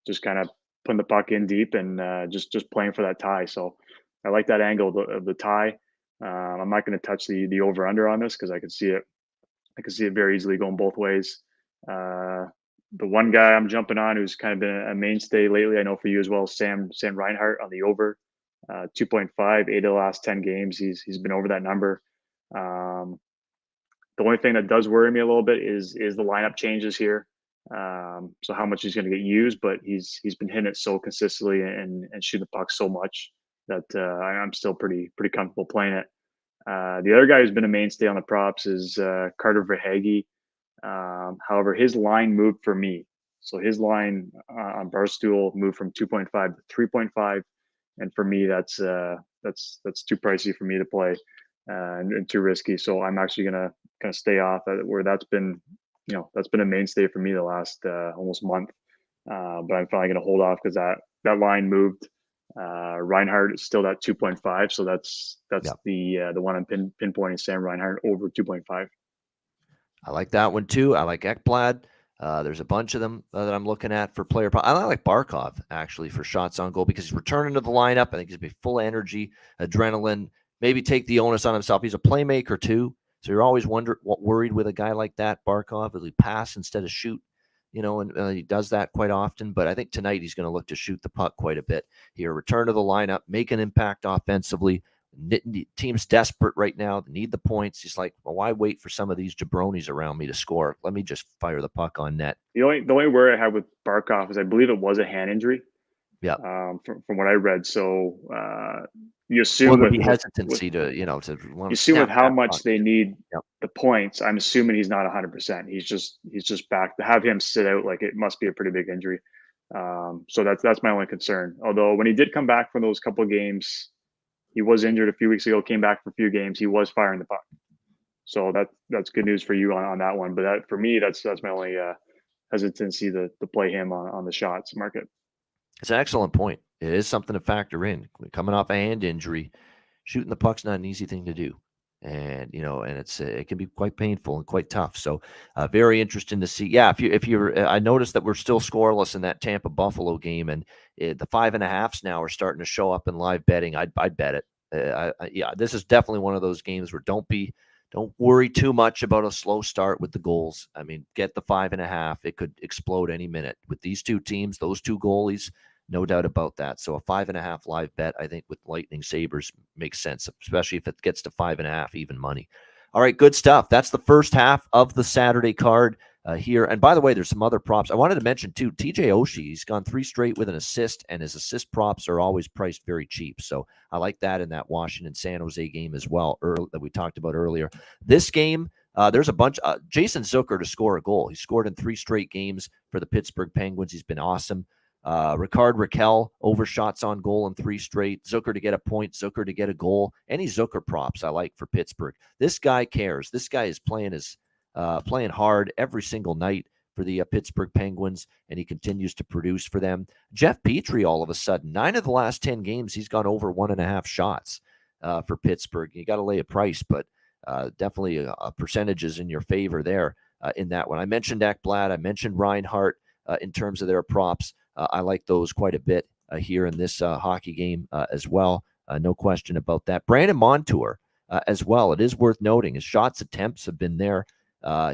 just kind of putting the puck in deep and just playing for that tie. So I like that angle of the tie. I'm not going to touch the over under on this because I could see it very easily going both ways. The one guy I'm jumping on who's kind of been a mainstay lately, I know for you as well, Sam Reinhart on the over, 2.5, 8 of the last 10 games. He's been over that number. The only thing that does worry me a little bit is the lineup changes here. So how much he's going to get used, but he's been hitting it so consistently and shooting the puck so much that I'm still pretty comfortable playing it. The other guy who's been a mainstay on the props is Carter Verhaeghe. However, his line moved for me. So his line on Barstool moved from 2.5 to 3.5, and for me that's too pricey for me to play and too risky. So I'm actually gonna kind of stay off where that's been a mainstay for me the last almost month. But I'm finally gonna hold off because that line moved. Reinhardt is still at 2.5, so that's yep. The one I'm pinpointing, Sam Reinhart over 2.5. I like that one too. I like Ekblad. There's a bunch of them that I'm looking at for player. I like Barkov actually for shots on goal because he's returning to the lineup. I think he's gonna be full of energy, adrenaline. Maybe take the onus on himself. He's a playmaker too, so you're always worried with a guy like that, Barkov. Will he pass instead of shoot? And he does that quite often. But I think tonight he's going to look to shoot the puck quite a bit here. Return to the lineup, make an impact offensively. Team's desperate right now. They need the points. He's like, well, why wait for some of these jabronis around me to score? Let me just fire the puck on net. The only worry I had with Barkov is I believe it was a hand injury. Yeah. From what I read, so you assume with hesitancy you assume with how much puck. They need the points. I'm assuming he's not 100%. He's just back. To have him sit out, like it must be a pretty big injury. So that's my only concern. Although when he did come back from those couple of games, he was injured a few weeks ago, came back for a few games. He was firing the puck. So that's good news for you on that one. But for me, that's my only hesitancy to play him on the shots market. It's an excellent point. It is something to factor in. Coming off a hand injury, shooting the puck's not an easy thing to do. And, and it can be quite painful and quite tough. So very interesting to see. Yeah. I noticed that we're still scoreless in that Tampa Buffalo game, and the 5.5s now are starting to show up in live betting. I'd bet it. This is definitely one of those games where don't worry too much about a slow start with the goals. I mean, get the 5.5. It could explode any minute with these two teams, those two goalies. No doubt about that. So a 5.5 live bet, I think, with Lightning Sabers makes sense, especially if it gets to 5.5 even money. All right, good stuff. That's the first half of the Saturday card here. And by the way, there's some other props. I wanted to mention, too, TJ Oshie. He's gone 3 straight with an assist, and his assist props are always priced very cheap. So I like that in that Washington-San Jose game as well that we talked about earlier. This game, there's a bunch. Jason Zucker to score a goal. He scored in 3 straight games for the Pittsburgh Penguins. He's been awesome. Ricard Raquel overshots on goal in 3 straight. Zucker to get a point, Zucker to get a goal. Any Zucker props I like for Pittsburgh. This guy cares. This guy is playing hard every single night for the Pittsburgh Penguins, and he continues to produce for them. Jeff Petrie, all of a sudden, 9 of the last 10 games, he's gone over 1.5 shots for Pittsburgh. You got to lay a price, but definitely a percentages in your favor there in that one. I mentioned Ekblad. I mentioned Reinhart in terms of their props. I like those quite a bit here in this hockey game as well. No question about that. Brandon Montour as well. It is worth noting his shots attempts have been there.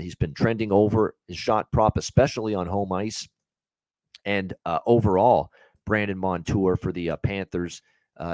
He's been trending over his shot prop, especially on home ice. And overall, Brandon Montour for the Panthers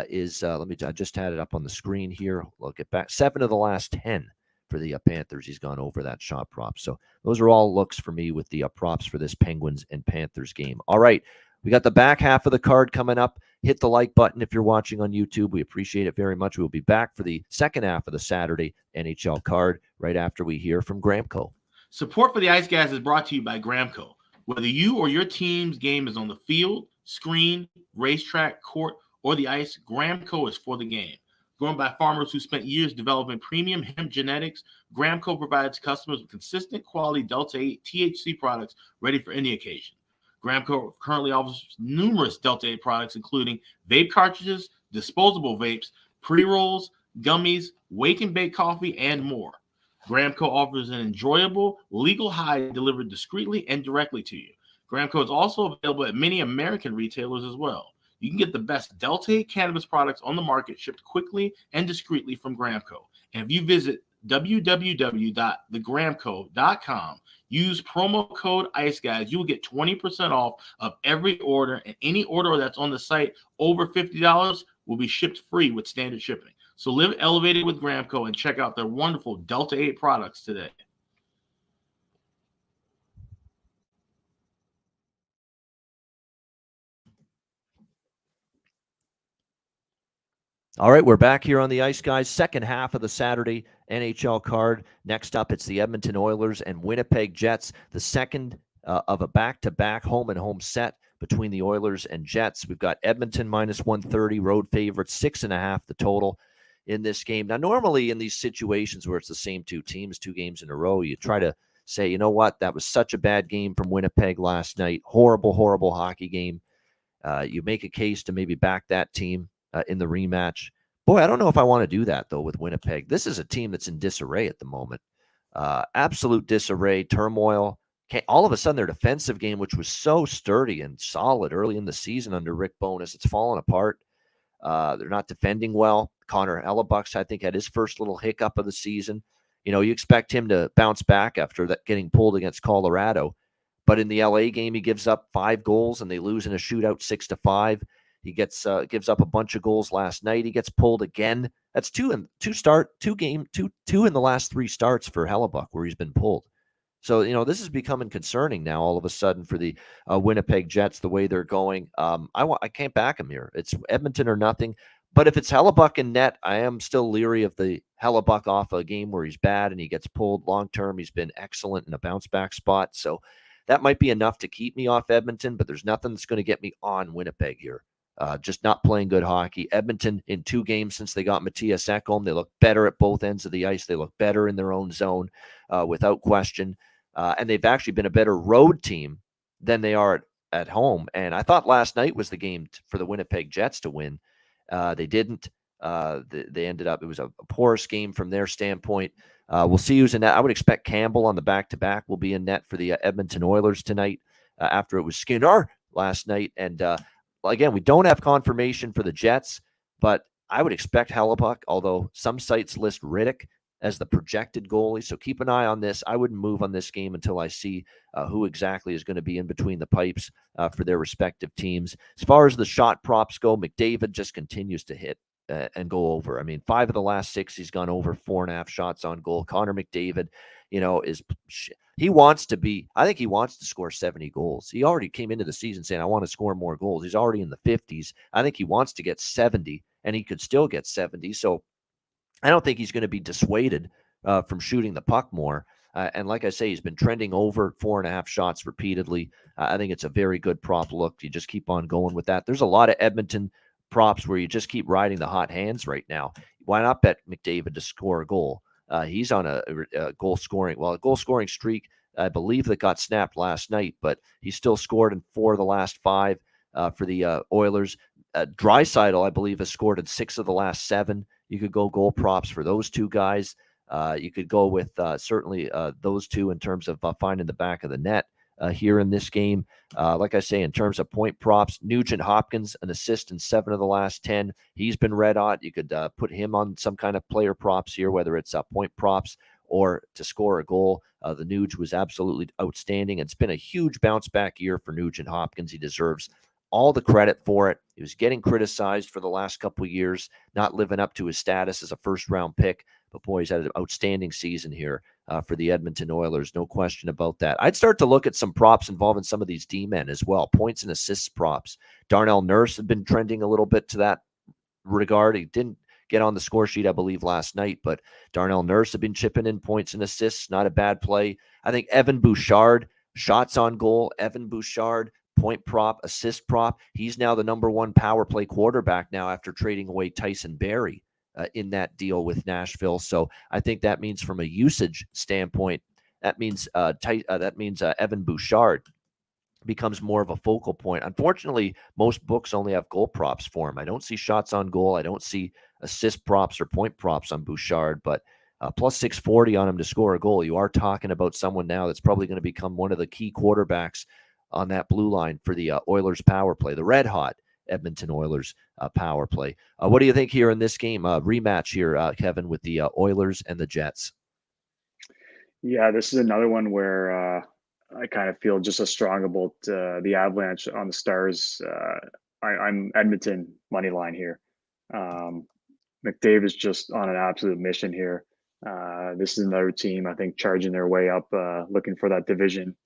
is, I just had it up on the screen here. Look at back. 7 of the last 10 for the Panthers. He's gone over that shot prop. So those are all looks for me with the props for this Penguins and Panthers game. All right. We got the back half of the card coming up. Hit the like button if you're watching on YouTube. We appreciate it very much. We'll be back for the second half of the Saturday NHL card right after we hear from Gramco. Support for the Ice Guys is brought to you by Gramco. Whether you or your team's game is on the field, screen, racetrack, court, or the ice, Gramco is for the game. Grown by farmers who spent years developing premium hemp genetics, Gramco provides customers with consistent quality Delta 8 THC products ready for any occasion. Gramco currently offers numerous Delta 8 products, including vape cartridges, disposable vapes, pre-rolls, gummies, wake and bake coffee, and more. Gramco offers an enjoyable, legal high delivered discreetly and directly to you. Gramco is also available at many American retailers as well. You can get the best Delta 8 cannabis products on the market shipped quickly and discreetly from Gramco. And if you visit www.thegramco.com, use promo code IceGuys, you will get 20% off of every order, and any order that's on the site over $50 will be shipped free with standard shipping. So live elevated with Gramco and check out their wonderful Delta 8 products today. All right, we're back here on the Ice Guys, second half of the Saturday NHL card. Next up, it's the Edmonton Oilers and Winnipeg Jets, the second of a back-to-back home-and-home set between the Oilers and Jets. We've got Edmonton minus 130, road favorites, 6.5 the total in this game. Now, normally in these situations where it's the same two teams, 2 games in a row, you try to say, you know what, that was such a bad game from Winnipeg last night. Horrible, horrible hockey game. You make a case to maybe back that team in the rematch. Boy, I don't know if I want to do that, though, with Winnipeg. This is a team that's in disarray at the moment. Absolute disarray, turmoil. All of a sudden, their defensive game, which was so sturdy and solid early in the season under Rick Bowness, it's fallen apart. They're not defending well. Connor Hellebuck's, I think, had his first little hiccup of the season. You know, you expect him to bounce back after that getting pulled against Colorado. But in the LA game, he gives up 5 goals, and they lose in a shootout 6-5. He gives up a bunch of goals last night. He gets pulled again. That's two in the last 3 starts for Hellebuck where he's been pulled. So, you know, this is becoming concerning now all of a sudden for the Winnipeg Jets, the way they're going. I can't back him here. It's Edmonton or nothing. But if it's Hellebuck in net, I am still leery of the Hellebuck off a game where he's bad and he gets pulled long term. He's been excellent in a bounce back spot. So that might be enough to keep me off Edmonton, but there's nothing that's going to get me on Winnipeg here. Just not playing good hockey. Edmonton, in 2 games since they got Matthias Ekholm, they look better at both ends of the ice. They look better in their own zone, without question. And they've actually been a better road team than they are at home. And I thought last night was the game for the Winnipeg Jets to win. They didn't. They ended up, it was a porous game from their standpoint. We'll see who's in net. I would expect Campbell on the back-to-back will be in net for the Edmonton Oilers tonight, after it was Skinner last night. And again, we don't have confirmation for the Jets, but I would expect Hellebuck, although some sites list Riddick as the projected goalie. So keep an eye on this. I wouldn't move on this game until I see who exactly is going to be in between the pipes for their respective teams. As far as the shot props go, McDavid just continues to hit and go over. I mean, 5 of the last 6, he's gone over 4.5 shots on goal. Connor McDavid, he wants to be, I think he wants to score 70 goals. He already came into the season saying, I want to score more goals. He's already in the 50s. I think he wants to get 70, and he could still get 70. So I don't think he's going to be dissuaded from shooting the puck more. And like I say, he's been trending over 4.5 shots repeatedly. I think it's a very good prop look. You just keep on going with that. There's a lot of Edmonton props where you just keep riding the hot hands right now. Why not bet McDavid to score a goal? He's on a goal scoring streak, I believe, that got snapped last night, but he still scored in 4 of the last 5 for the Oilers. Draisaitl, I believe, has scored in 6 of the last 7. You could go goal props for those 2 guys. You could go with certainly those 2 in terms of finding the back of the net here in this game. Like I say, in terms of point props, Nugent Hopkins, an assist in 7 of the last 10. He's been red hot. You could put him on some kind of player props here, whether it's point props or to score a goal. The Nuge was absolutely outstanding. It's been a huge bounce back year for Nugent Hopkins. He deserves all the credit for it. He was getting criticized for the last couple of years, not living up to his status as a first-round pick. But boy, he's had an outstanding season here for the Edmonton Oilers. No question about that. I'd start to look at some props involving some of these D-men as well. Points and assists props. Darnell Nurse had been trending a little bit to that regard. He didn't get on the score sheet, I believe, last night, but Darnell Nurse had been chipping in points and assists. Not a bad play. I think Evan Bouchard, shots on goal. Evan Bouchard, point prop, assist prop. He's now the #1 power play quarterback now after trading away Tyson Barrie in that deal with Nashville. So I think that means from a usage standpoint, that means Evan Bouchard becomes more of a focal point. Unfortunately, most books only have goal props for him. I don't see shots on goal. I don't see assist props or point props on Bouchard, but plus 640 on him to score a goal. You are talking about someone now that's probably going to become one of the key quarterbacks on that blue line for the Oilers power play, the red hot Edmonton Oilers power play. What do you think here in this game? Rematch here, Kevin, with the Oilers and the Jets. Yeah, this is another one where I kind of feel just as strong about the Avalanche on the Stars. I'm Edmonton money line here. McDavid's just on an absolute mission here. This is another team, I think, charging their way up, looking for that division,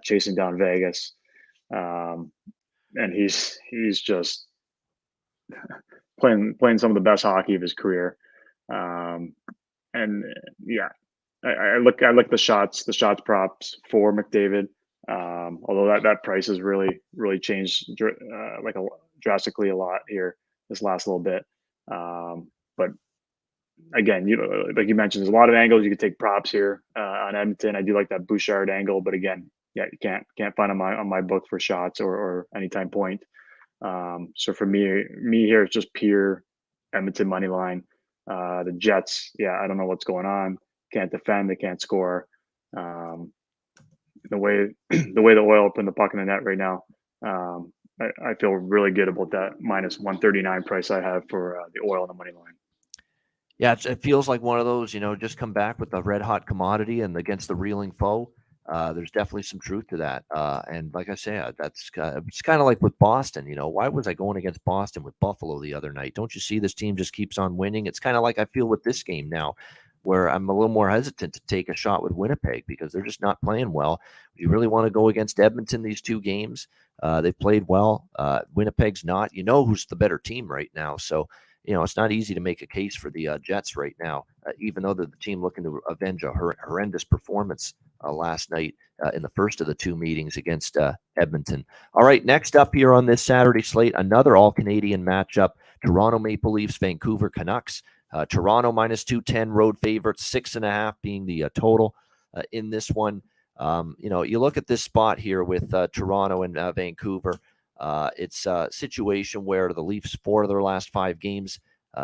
chasing down Vegas. And he's just playing some of the best hockey of his career. And yeah, I look the shots props for McDavid. Although that price has really changed drastically a lot here this last little bit. But again, like you mentioned, there's a lot of angles you could take props here on Edmonton. I do like that Bouchard angle, but again, yeah, you can't find on my book for shots or anytime point. So for me here, it's just pure Edmonton money line. The Jets, yeah, I don't know what's going on. Can't defend, they can't score. The way the Oil opened the puck in the net right now, I feel really good about that minus 139 price I have for the Oil on the money line. Yeah, it feels like one of those, just come back with the red hot commodity and against the reeling foe. There's definitely some truth to that. And like I say, it's kind of like with Boston. Why was I going against Boston with Buffalo the other night? Don't you see this team just keeps on winning? It's kind of like I feel with this game now, where I'm a little more hesitant to take a shot with Winnipeg because they're just not playing well. You really want to go against Edmonton these 2 games. They've played well. Winnipeg's not. Who's the better team right now. So, it's not easy to make a case for the Jets right now, even though they're the team looking to avenge a horrendous performance last night in the first of the two meetings against Edmonton. All right, next up here on this Saturday slate, another all-Canadian matchup, Toronto Maple Leafs, Vancouver Canucks. Toronto -210 road favorites, 6.5 being the total in this one. You look at this spot here with Toronto and Vancouver. It's a situation where the Leafs, 4 of their last 5 games,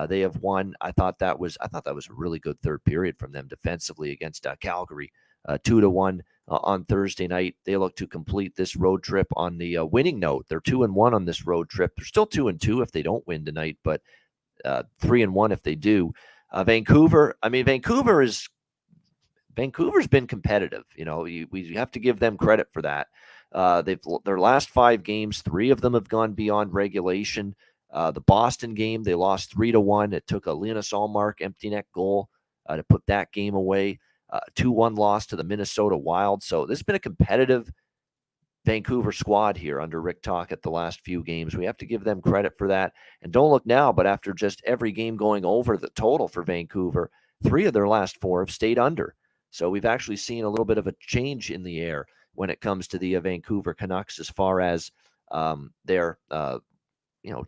they have won. I thought that was a really good third period from them defensively against Calgary, 2-1 on Thursday night. They look to complete this road trip on the winning note. They're 2-1 on this road trip. They're still 2-2 if they don't win tonight, but 3-1 if they do. Vancouver. I mean, Vancouver's been competitive. We have to give them credit for that. Their last 5 games, 3 of them have gone beyond regulation. The Boston game, they lost 3-1. It took a Linus Ullmark empty net goal to put that game away. 2-1 loss to the Minnesota Wild. So this has been a competitive Vancouver squad here under Rick Tocchet the last few games. We have to give them credit for that. And don't look now, but after just every game going over the total for Vancouver, 3 of their last 4 have stayed under. So we've actually seen a little bit of a change in the air when it comes to the Vancouver Canucks as far as their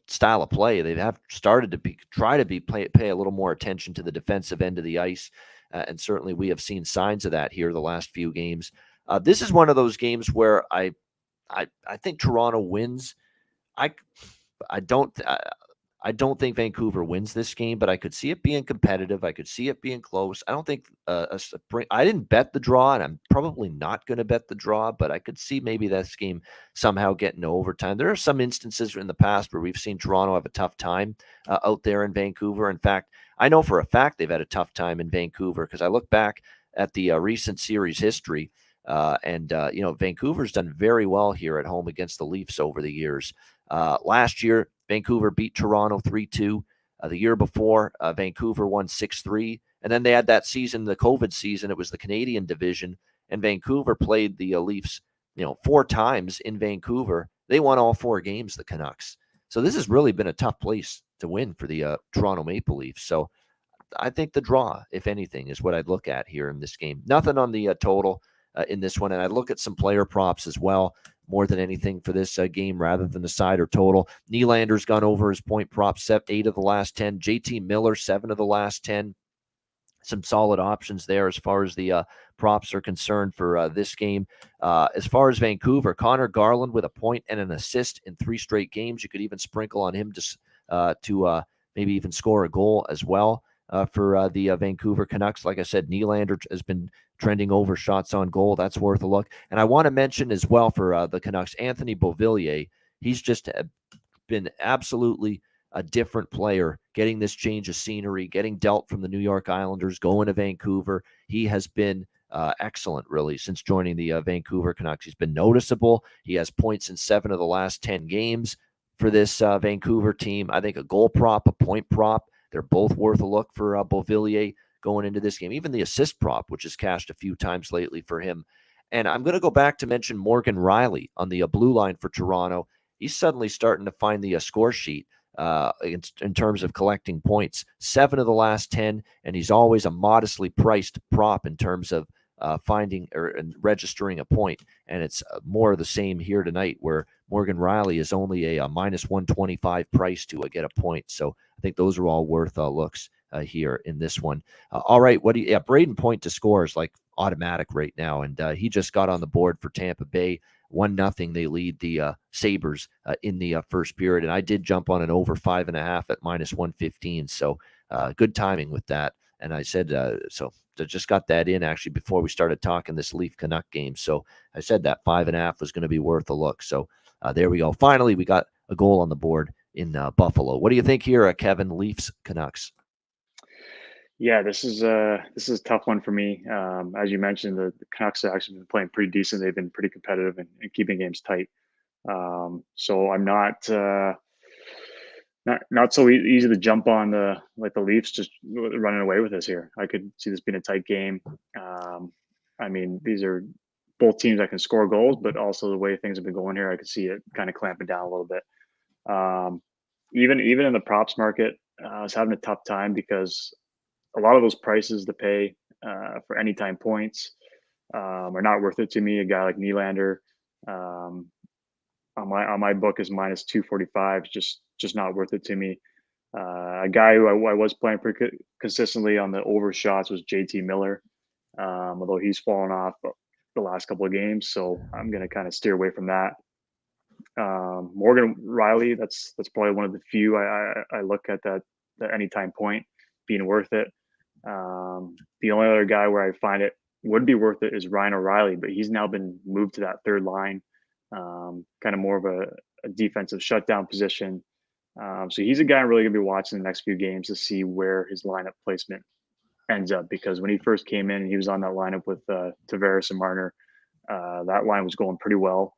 style of play. They have started to pay a little more attention to the defensive end of the ice, and certainly we have seen signs of that here the last few games. This is one of those games where I think Toronto wins. I don't think Vancouver wins this game, but I could see it being competitive. I could see it being close. I don't think I didn't bet the draw, and I'm probably not going to bet the draw, but I could see maybe this game somehow getting to overtime. There are some instances in the past where we've seen Toronto have a tough time out there in Vancouver. In fact, I know for a fact they've had a tough time in Vancouver because I look back at the recent series history, and Vancouver's done very well here at home against the Leafs over the years. Last year, Vancouver beat Toronto 3-2. The year before, Vancouver won 6-3. And then they had that season, the COVID season. It was the Canadian division. And Vancouver played the Leafs, 4 times in Vancouver. They won all 4 games, the Canucks. So this has really been a tough place to win for the Toronto Maple Leafs. So I think the draw, if anything, is what I'd look at here in this game. Nothing on the total in this one. And I'd look at some player props as well, more than anything for this game rather than the side or total. Nylander's gone over his point prop, 8 of the last 10. JT Miller, 7 of the last 10. Some solid options there as far as the props are concerned for this game. As far as Vancouver, Connor Garland with a point and an assist in 3 straight games. You could even sprinkle on him to maybe even score a goal as well for the Vancouver Canucks. Like I said, Nylander has been trending over shots on goal. That's worth a look. And I want to mention as well for the Canucks, Anthony Beauvillier. He's just been absolutely a different player, getting this change of scenery, getting dealt from the New York Islanders, going to Vancouver. He has been excellent, really, since joining the Vancouver Canucks. He's been noticeable. He has points in 7 of the last 10 games for this Vancouver team. I think a goal prop, a point prop, they're both worth a look for Beauvillier going into this game. Even the assist prop, which has cashed a few times lately for him. And I'm going to go back to mention Morgan Riley on the blue line for Toronto. He's suddenly starting to find the score sheet in terms of collecting points. 7 of the last 10, and he's always a modestly priced prop in terms of finding or registering a point. And it's more of the same here tonight, where Morgan Riley is only a minus 125 price to get a point. So I think those are all worth looks here in this one. All right, Braden Point to score is like automatic right now, and he just got on the board for Tampa Bay. 1-0. They lead the Sabers in the first period, and I did jump on an over 5.5 at minus 115. So good timing with that. And I said so. I just got that in actually before we started talking this Leaf Canuck game. So I said that 5.5 was going to be worth a look. So there we go. Finally, we got a goal on the board in Buffalo. What do you think here, Kevin? Leafs Canucks. Yeah, this is a tough one for me. As you mentioned, the Canucks have actually been playing pretty decent. They've been pretty competitive and keeping games tight. So I'm not so easy to jump on the Leafs just running away with this here. I could see this being a tight game. I mean, these are both teams that can score goals, but also the way things have been going here, I could see it kind of clamping down a little bit. Even in the props market, I was having a tough time because a lot of those prices to pay for anytime points are not worth it to me. A guy like Nylander um, on my book is minus 245. Just not worth it to me. A guy who I was playing pretty consistently on the over shots was JT Miller, although he's fallen off the last couple of games. So I'm going to kind of steer away from that. Morgan Riley, that's probably one of the few I look at that anytime point being worth it. The only other guy where I find it would be worth it is Ryan O'Reilly, but he's now been moved to that third line, kind of more of a defensive shutdown position. So he's a guy I'm really going to be watching the next few games to see where his lineup placement ends up, because when he first came in, he was on that lineup with Tavares and Marner. That line was going pretty well.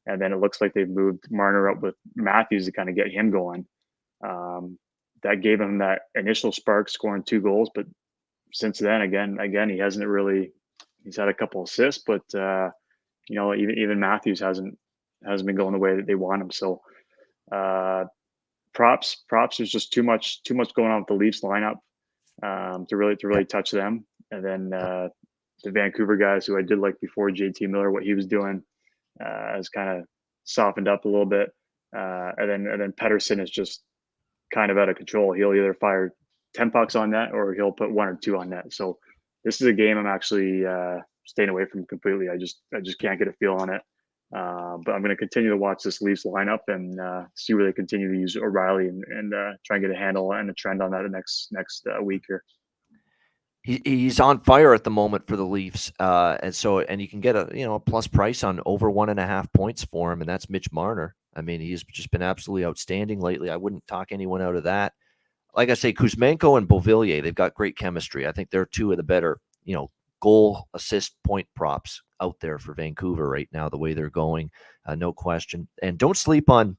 And then it looks like they've moved Marner up with Matthews to kind of get him going. That gave him that initial spark, scoring 2 goals. But since then, again, he hasn't really. He's had a couple assists, but even Matthews hasn't been going the way that they want him. So props. There's just too much going on with the Leafs lineup to really touch them. And then the Vancouver guys who I did like before, JT Miller, what he was doing has kind of softened up a little bit. And then Pettersson is just kind of out of control. He'll either fire 10 pucks on net or he'll put 1 or 2 on net. So this is a game I'm actually staying away from completely. I just can't get a feel on it. But I'm going to continue to watch this Leafs lineup and see where they continue to use O'Reilly and try and get a handle and a trend on that the next week here. He's on fire at the moment for the Leafs, and you can get a plus price on over 1.5 points for him, and that's Mitch Marner. I mean, he's just been absolutely outstanding lately. I wouldn't talk anyone out of that. Like I say, Kuzmenko and Beauvillier, they've got great chemistry. I think they're 2 of the better, goal, assist, point props out there for Vancouver right now, the way they're going, no question. And don't sleep on,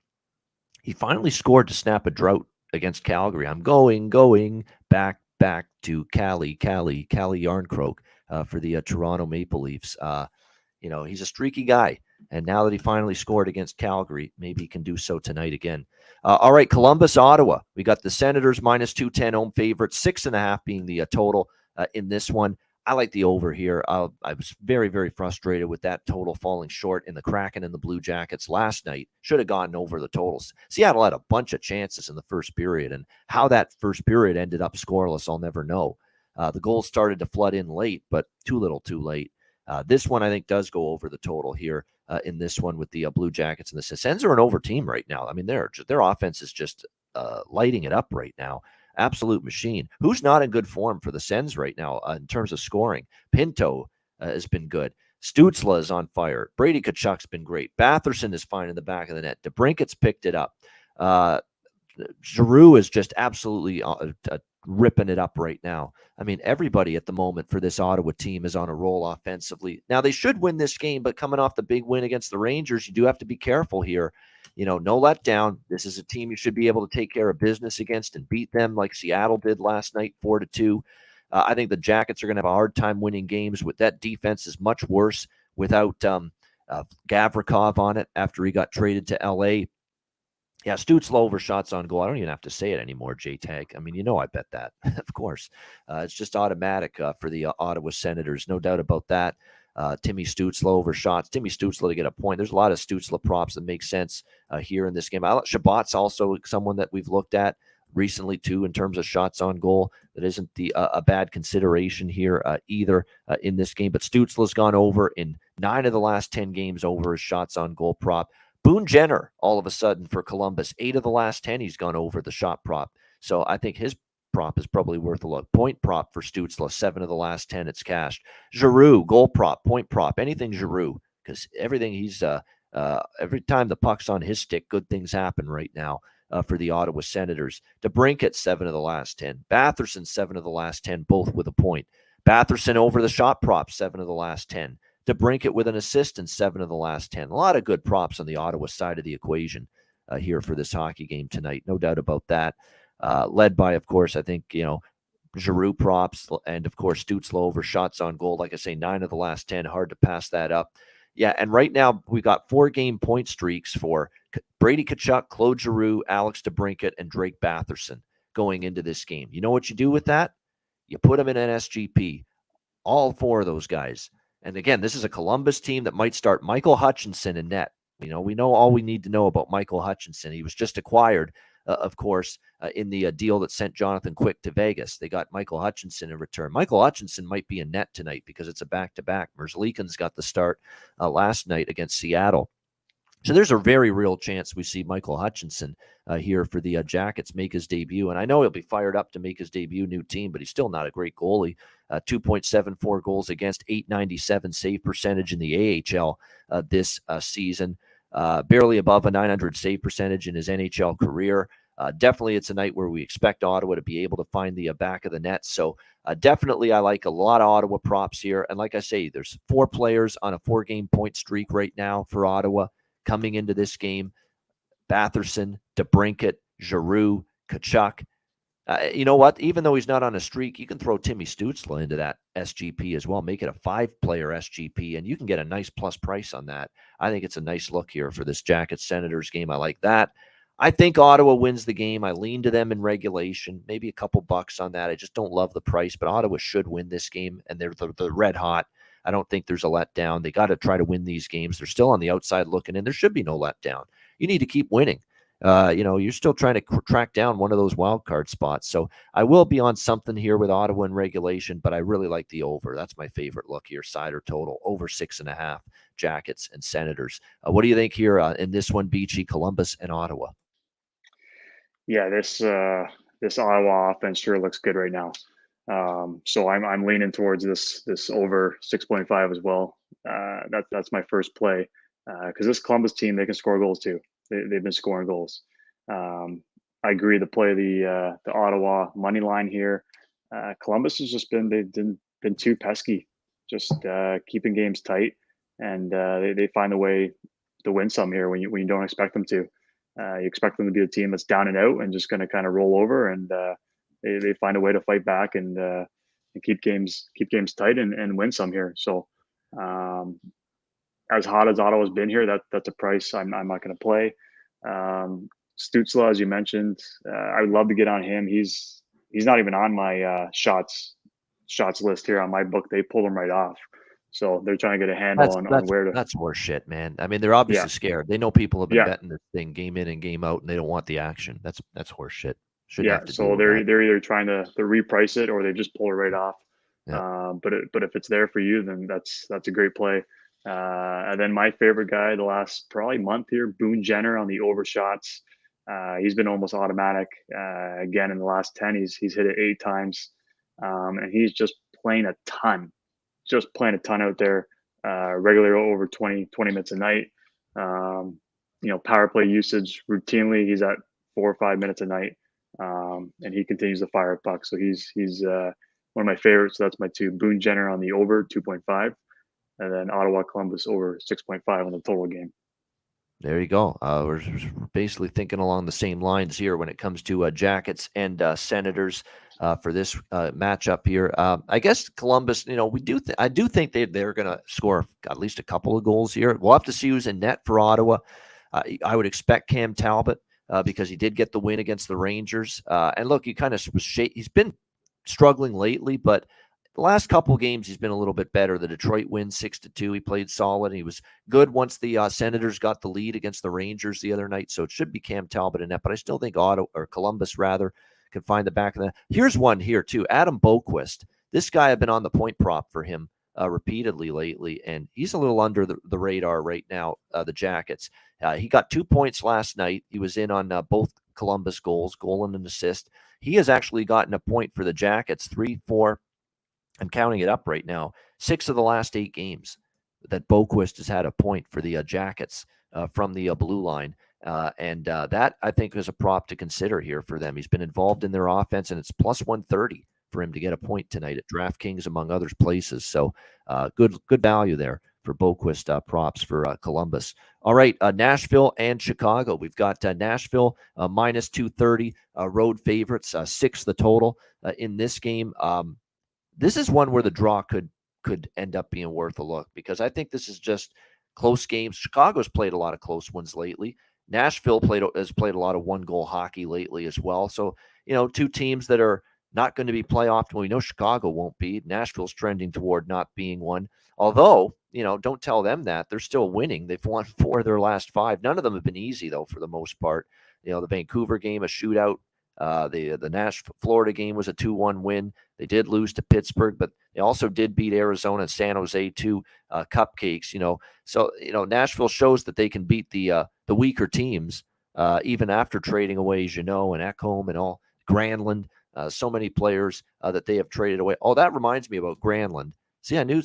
he finally scored to snap a drought against Calgary. I'm going back to Calle Yarncroke for the Toronto Maple Leafs. He's a streaky guy. And now that he finally scored against Calgary, maybe he can do so tonight again. All right, Columbus, Ottawa. We got the Senators minus 210 home favorite, 6.5 being the total in this one. I like the over here. I was very, very frustrated with that total falling short in the Kraken and the Blue Jackets last night. Should have gotten over the totals. Seattle had a bunch of chances in the first period, and how that first period ended up scoreless, I'll never know. The goals started to flood in late, but too little too late. This one, I think, does go over the total here in this one with the Blue Jackets. And the Sens are an over team right now. I mean, their offense is just lighting it up right now. Absolute machine. Who's not in good form for the Sens right now in terms of scoring? Pinto has been good. Stützle is on fire. Brady Tkachuk's been great. Batherson is fine in the back of the net. DeBrincat's picked it up. Giroux is just absolutely ripping it up right now. I mean, everybody at the moment for this Ottawa team is on a roll offensively. Now, they should win this game, but coming off the big win against the Rangers, you do have to be careful here. No letdown. This is a team you should be able to take care of business against and beat them like Seattle did last night, 4-2. I think the Jackets are going to have a hard time winning games. With that defense is much worse without Gavrikov on it after he got traded to L.A. Yeah, Stützle over shots on goal. I don't even have to say it anymore, J-Tag. I mean, I bet that, of course. It's just automatic for the Ottawa Senators. No doubt about that. Timmy Stützle over shots. Timmy Stützle to get a point. There's a lot of Stützle props that make sense here in this game. Shabbat's also someone that we've looked at recently, too, in terms of shots on goal. That isn't a bad consideration here either in this game. But Stützle's gone over in 9 of the last 10 games over his shots on goal prop. Boone Jenner, all of a sudden for Columbus, 8 of the last 10, he's gone over the shot prop. So I think his prop is probably worth a look. Point prop for Stützle, 7 of the last 10, it's cashed. Giroux, goal prop, point prop, anything Giroux, because everything he's every time the puck's on his stick, good things happen right now for the Ottawa Senators. DeBrincat, 7 of the last 10. Batherson, 7 of the last 10, both with a point. Batherson over the shot prop, 7 of the last 10. DeBrincat with an assist in 7 of the last 10. A lot of good props on the Ottawa side of the equation here for this hockey game tonight. No doubt about that. Led by, of course, I think, Giroux props and, of course, Stützle over shots on goal. Like I say, 9 of the last 10. Hard to pass that up. Yeah, and right now we got 4-game point streaks for Brady Tkachuk, Claude Giroux, Alex DeBrincat, and Drake Batherson. going into this game. You know what you do with that? You put them in an SGP. All 4 of those guys. And again, this is a Columbus team that might start Michael Hutchinson in net. We know all we need to know about Michael Hutchinson. He was just acquired, of course, in the deal that sent Jonathan Quick to Vegas. They got Michael Hutchinson in return. Michael Hutchinson might be in net tonight because it's a back-to-back. Merzlikins got the start last night against Seattle. So there's a very real chance we see Michael Hutchinson here for the Jackets make his debut. And I know he'll be fired up to make his debut, new team, but he's still not a great goalie. 2.74 goals against, 897 save percentage in the AHL this season. Barely above a 900 save percentage in his NHL career. Definitely it's a night where we expect Ottawa to be able to find the back of the net. So definitely I like a lot of Ottawa props here. And like I say, there's 4 players on a 4-game point streak right now for Ottawa coming into this game. Batherson, DeBrincat, Giroux, Tkachuk. You know what? Even though he's not on a streak, you can throw Timmy Stützle into that SGP as well. Make it a 5-player SGP, and you can get a nice plus price on that. I think it's a nice look here for this Jackets-Senators game. I like that. I think Ottawa wins the game. I lean to them in regulation. Maybe a couple bucks on that. I just don't love the price, but Ottawa should win this game, and they're red hot. I don't think there's a letdown. They got to try to win these games. They're still on the outside looking in. There should be no letdown. You need to keep winning. You're still trying to track down one of those wild card spots. So I will be on something here with Ottawa in regulation, but I really like the over. That's my favorite look here. Side or total over 6.5 Jackets and Senators. What do you think here in this one, Beachy, Columbus and Ottawa? Yeah, this Ottawa offense sure looks good right now. So I'm leaning towards this over 6.5 as well. That's my first play because this Columbus team, they can score goals too. They've been scoring goals. I agree to play the Ottawa money line here. Columbus has just been too pesky, just keeping games tight, and they find a way to win some here when you don't expect them to. You expect them to be a team that's down and out and just going to kind of roll over, and they find a way to fight back and keep games tight and win some here. So as hot as Ottawa's been here, that's a price I'm not going to play. Stützle, as you mentioned, I would love to get on him. He's not even on my shots list here on my book. They pulled him right off. So they're trying to get a handle on where to. That's horse shit, man. I mean, they're obviously scared. They know people have been betting this thing game in and game out, and they don't want the action. That's horse shit. So they're either trying to reprice it or they just pull it right off. Yeah. But if it's there for you, then that's a great play. And then my favorite guy the last probably month here, Boone Jenner on the overshots. He's been almost automatic. Again, in the last 10, he's hit it 8 times. And he's just playing a ton out there, regularly over 20 minutes a night. Power play usage routinely, he's at 4 or 5 minutes a night. And he continues to fire a puck. So he's one of my favorites. So that's my 2. Boone Jenner on the over 2.5. And then Ottawa Columbus over 6.5 on the total game. There you go. We're basically thinking along the same lines here when it comes to Jackets and Senators for this matchup here. I guess Columbus, I do think they're going to score at least a couple of goals here. We'll have to see who's in net for Ottawa. I would expect Cam Talbot because he did get the win against the Rangers. And look, he's been struggling lately, but the last couple of games, he's been a little bit better. The Detroit win 6-2. He played solid. He was good once the Senators got the lead against the Rangers the other night. So it should be Cam Talbot in net, but I still think Columbus rather can find the back of that. Here's one here too. Adam Boquist. This guy, I've been on the point prop for him repeatedly lately, and he's a little under the radar right now. The Jackets. He got 2 points last night. He was in on both Columbus goals, goal and an assist. He has actually gotten a point for the Jackets. 3, 4. I'm counting it up right now. 6 of the last 8 games that Boquist has had a point for the Jackets from the blue line. And that, I think, is a prop to consider here for them. He's been involved in their offense, and it's plus 130 for him to get a point tonight at DraftKings, among other places. So good value there for Boquist props for Columbus. All right, Nashville and Chicago. We've got Nashville minus 230, road favorites, 6 the total in this game. This is one where the draw could end up being worth a look, because I think this is just close games. Chicago's played a lot of close ones lately. Nashville has played a lot of one-goal hockey lately as well. So, two teams that are not going to be playoff. Well, we know Chicago won't be. Nashville's trending toward not being one. Although, don't tell them that. They're still winning. They've won 4 of their last 5. None of them have been easy, though, for the most part. The Vancouver game, a shootout. The Nashville, Florida game was a 2-1 win. They did lose to Pittsburgh, but they also did beat Arizona and San Jose, 2 cupcakes. So, Nashville shows that they can beat the weaker teams, even after trading away Jeannot and Ekholm and all Granlund. So many players that they have traded away. Oh, that reminds me about Granlund. See, I knew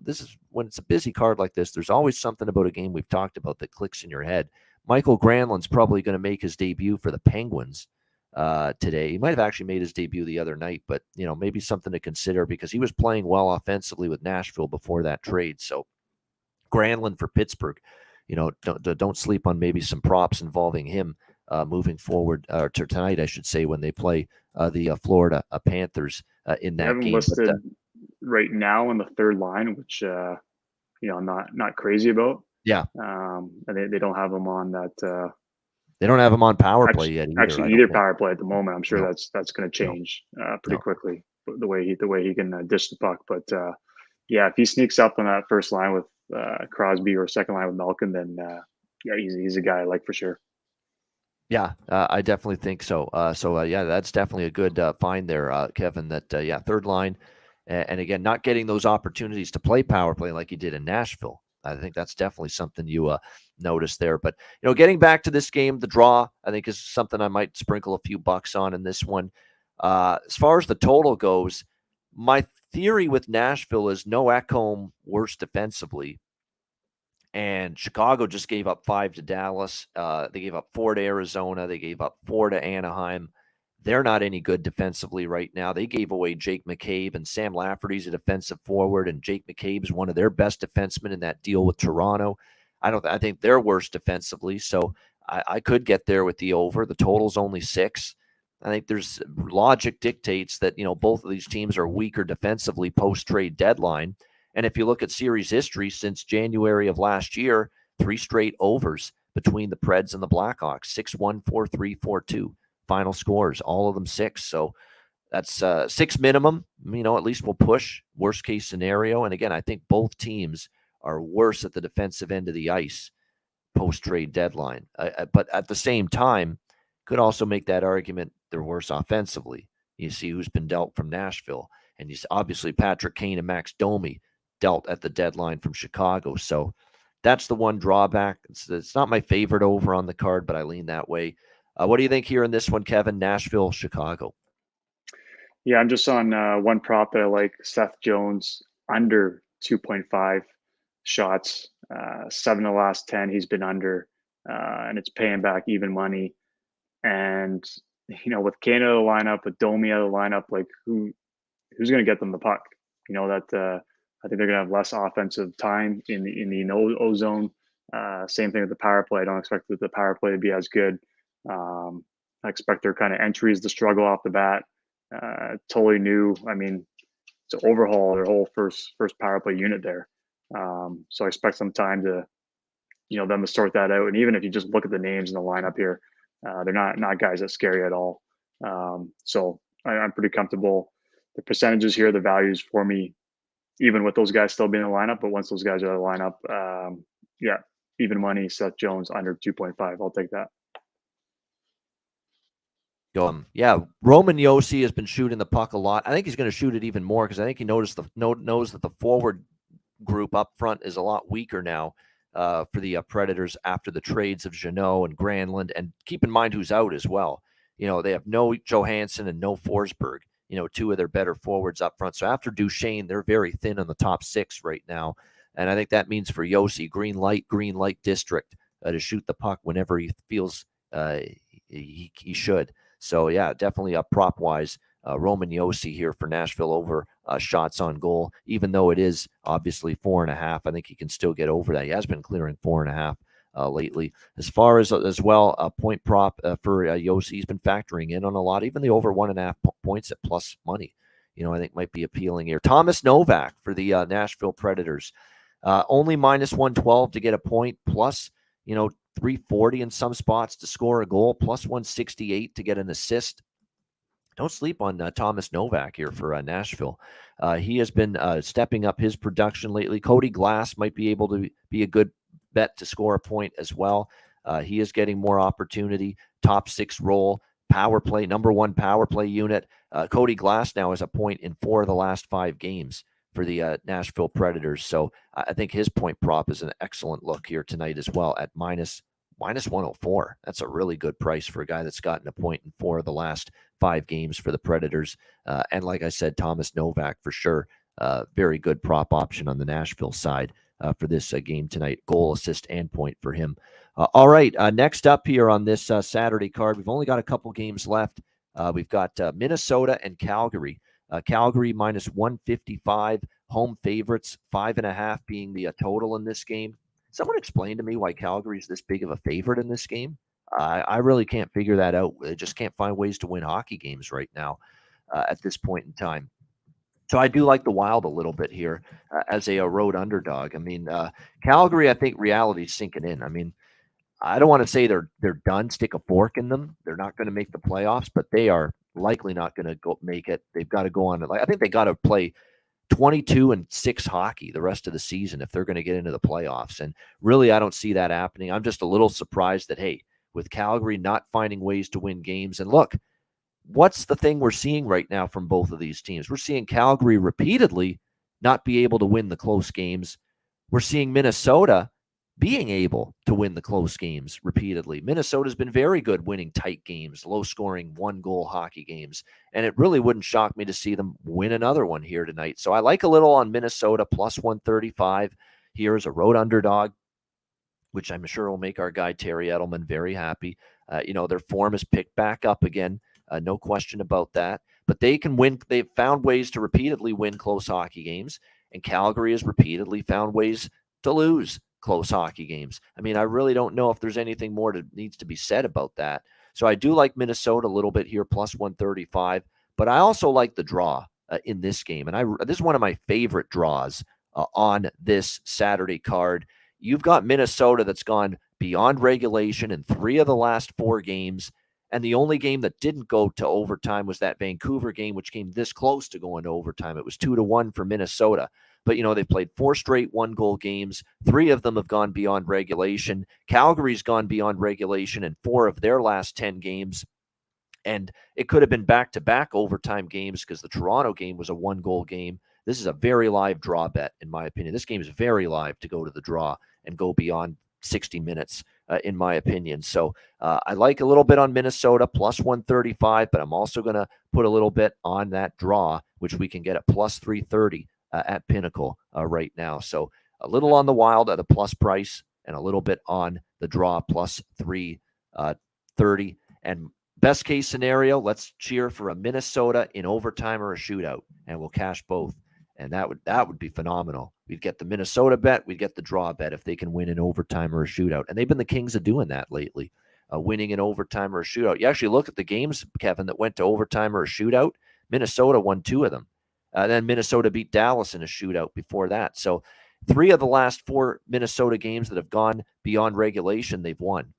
this is when it's a busy card like this, there's always something about a game we've talked about that clicks in your head. Michael Granlund's probably going to make his debut for the Penguins today. He might have actually made his debut the other night, but maybe something to consider because he was playing well offensively with Nashville before that trade. So Granlund for Pittsburgh, don't sleep on maybe some props involving him moving forward to tonight, I should say, when they play the Florida Panthers in that game. Listed right now in the third line, which I'm not crazy about. Yeah, and they don't have him on that. They don't have him on power play yet. Either power play at the moment. I'm sure that's going to change pretty quickly. The way he can dish the puck, but if he sneaks up on that first line with Crosby or second line with Malkin, then he's a guy I like for sure. Yeah, I definitely think so. That's definitely a good find there, Kevin. That third line, and again, not getting those opportunities to play power play like he did in Nashville. I think that's definitely something you noticed there. But getting back to this game, the draw I think is something I might sprinkle a few bucks on in this one. As far as the total goes, my theory with Nashville is no Ekholm worse defensively. And Chicago just gave up 5 to Dallas. They gave up 4 to Arizona. They gave up 4 to Anaheim. They're not any good defensively right now. They gave away Jake McCabe, and Sam Lafferty's a defensive forward, and Jake McCabe is one of their best defensemen in that deal with Toronto. I think they're worse defensively, so I could get there with the over. The total's only 6. I think there's logic dictates that both of these teams are weaker defensively post-trade deadline. And if you look at series history since January of last year, 3 straight overs between the Preds and the Blackhawks, 6-1, 4-3, 4-2 final scores, all of them 6. So that's 6 minimum. At least we'll push worst case scenario. And again, I think both teams are worse at the defensive end of the ice post-trade deadline. But at the same time, could also make that argument they're worse offensively. You see who's been dealt from Nashville. And you see, obviously Patrick Kane and Max Domi dealt at the deadline from Chicago. So that's the one drawback. It's not my favorite over on the card, but I lean that way. What do you think here in this one, Kevin? Nashville, Chicago. Yeah, I'm just on one prop that I like. Seth Jones under 2.5 shots. 7 of the last 10 he's been under, and it's paying back even money. And with Kane out of the lineup, with Domi out of the lineup, like who's going to get them the puck? I think they're going to have less offensive time in the O zone. Same thing with the power play. I don't expect the power play to be as good. I expect their kind of entries to struggle off the bat. Totally new. To overhaul their whole first power play unit there. So I expect some time to, them to sort that out. And even if you just look at the names in the lineup here, they're not guys that scare you at all. So I'm pretty comfortable. The percentages here, the values for me, even with those guys still being in the lineup, but once those guys are in the lineup, even money, Seth Jones under 2.5. I'll take that. Roman Josi has been shooting the puck a lot. I think he's going to shoot it even more because I think he knows that the forward group up front is a lot weaker now for the Predators after the trades of Jeannot and Granlund. And keep in mind who's out as well. They have no Johansson and no Forsberg. 2 of their better forwards up front. So after Duchesne, they're very thin on the top 6 right now. And I think that means for Josi, green light district to shoot the puck whenever he feels he should. So, definitely prop-wise, Roman Josi here for Nashville over shots on goal. Even though it is obviously 4.5, I think he can still get over that. He has been clearing 4.5 lately. As far as well, a point prop for Josi, he's been factoring in on a lot. Even the over 1.5 points at plus money, I think might be appealing here. Thomas Novak for the Nashville Predators. Only minus 112 to get a point, plus, 340 in some spots to score a goal, plus 168 to get an assist. Don't sleep on Thomas Novak here for Nashville. He has been stepping up his production lately. Cody Glass might be able to be a good bet to score a point as well. He is getting more opportunity. Top 6 role, power play, number 1 power play unit. Cody Glass now has a point in 4 of the last 5 games for the Nashville Predators. So I think his point prop is an excellent look here tonight as well at minus 104. That's a really good price for a guy that's gotten a point in 4 of the last 5 games for the Predators. And like I said, Thomas Novak for sure. Very good prop option on the Nashville side for this game tonight. Goal, assist, and point for him. All right, next up here on this Saturday card, we've only got a couple games left. We've got Minnesota and Calgary. Calgary minus 155, home favorites, 5.5 being the total in this game. Someone explain to me why Calgary is this big of a favorite in this game. I really can't figure that out. They just can't find ways to win hockey games right now at this point in time. So I do like the Wild a little bit here as a road underdog. I mean, Calgary, I think reality's sinking in. I mean, I don't want to say they're done. Stick a fork in them. They're not going to make the playoffs, but they are likely not going to go make it. They've got to go on. I think they got to play 22-6 hockey the rest of the season if they're going to get into the playoffs. And really, I don't see that happening. I'm just a little surprised that, hey, with Calgary not finding ways to win games. And look, what's the thing we're seeing right now from both of these teams? We're seeing Calgary repeatedly not be able to win the close games. We're seeing Minnesota being able to win the close games repeatedly. Minnesota's been very good winning tight games, low-scoring, one-goal hockey games, and it really wouldn't shock me to see them win another one here tonight. So I like a little on Minnesota, plus 135 here as a road underdog, which I'm sure will make our guy Terry Edelman very happy. Their form is picked back up again, no question about that. But they can win. They've found ways to repeatedly win close hockey games, and Calgary has repeatedly found ways to lose close hockey games. I mean, I really don't know if there's anything more that needs to be said about that. So I do like Minnesota a little bit here, plus 135. But I also like the draw in this game, and this is one of my favorite draws on this Saturday card. You've got Minnesota that's gone beyond regulation in 3 of the last 4 games. And the only game that didn't go to overtime was that Vancouver game, which came this close to going to overtime. It was 2-1 for Minnesota. But, they've played 4 straight 1-goal games. 3 of them have gone beyond regulation. Calgary's gone beyond regulation in 4 of their last 10 games. And it could have been back-to-back overtime games because the Toronto game was a 1-goal game. This is a very live draw bet, in my opinion. This game is very live to go to the draw and go beyond 60 minutes, in my opinion. So I like a little bit on Minnesota, plus 135, but I'm also going to put a little bit on that draw, which we can get at plus 330 at Pinnacle right now. So a little on the Wild at a plus price and a little bit on the draw, plus 330. And best case scenario, let's cheer for a Minnesota in overtime or a shootout, and we'll cash both. And that would be phenomenal. We'd get the Minnesota bet. We'd get the draw bet if they can win in overtime or a shootout. And they've been the kings of doing that lately, winning in overtime or a shootout. You actually look at the games, Kevin, that went to overtime or a shootout. Minnesota won 2 of them. Then Minnesota beat Dallas in a shootout before that. So 3 of the last 4 Minnesota games that have gone beyond regulation, they've won.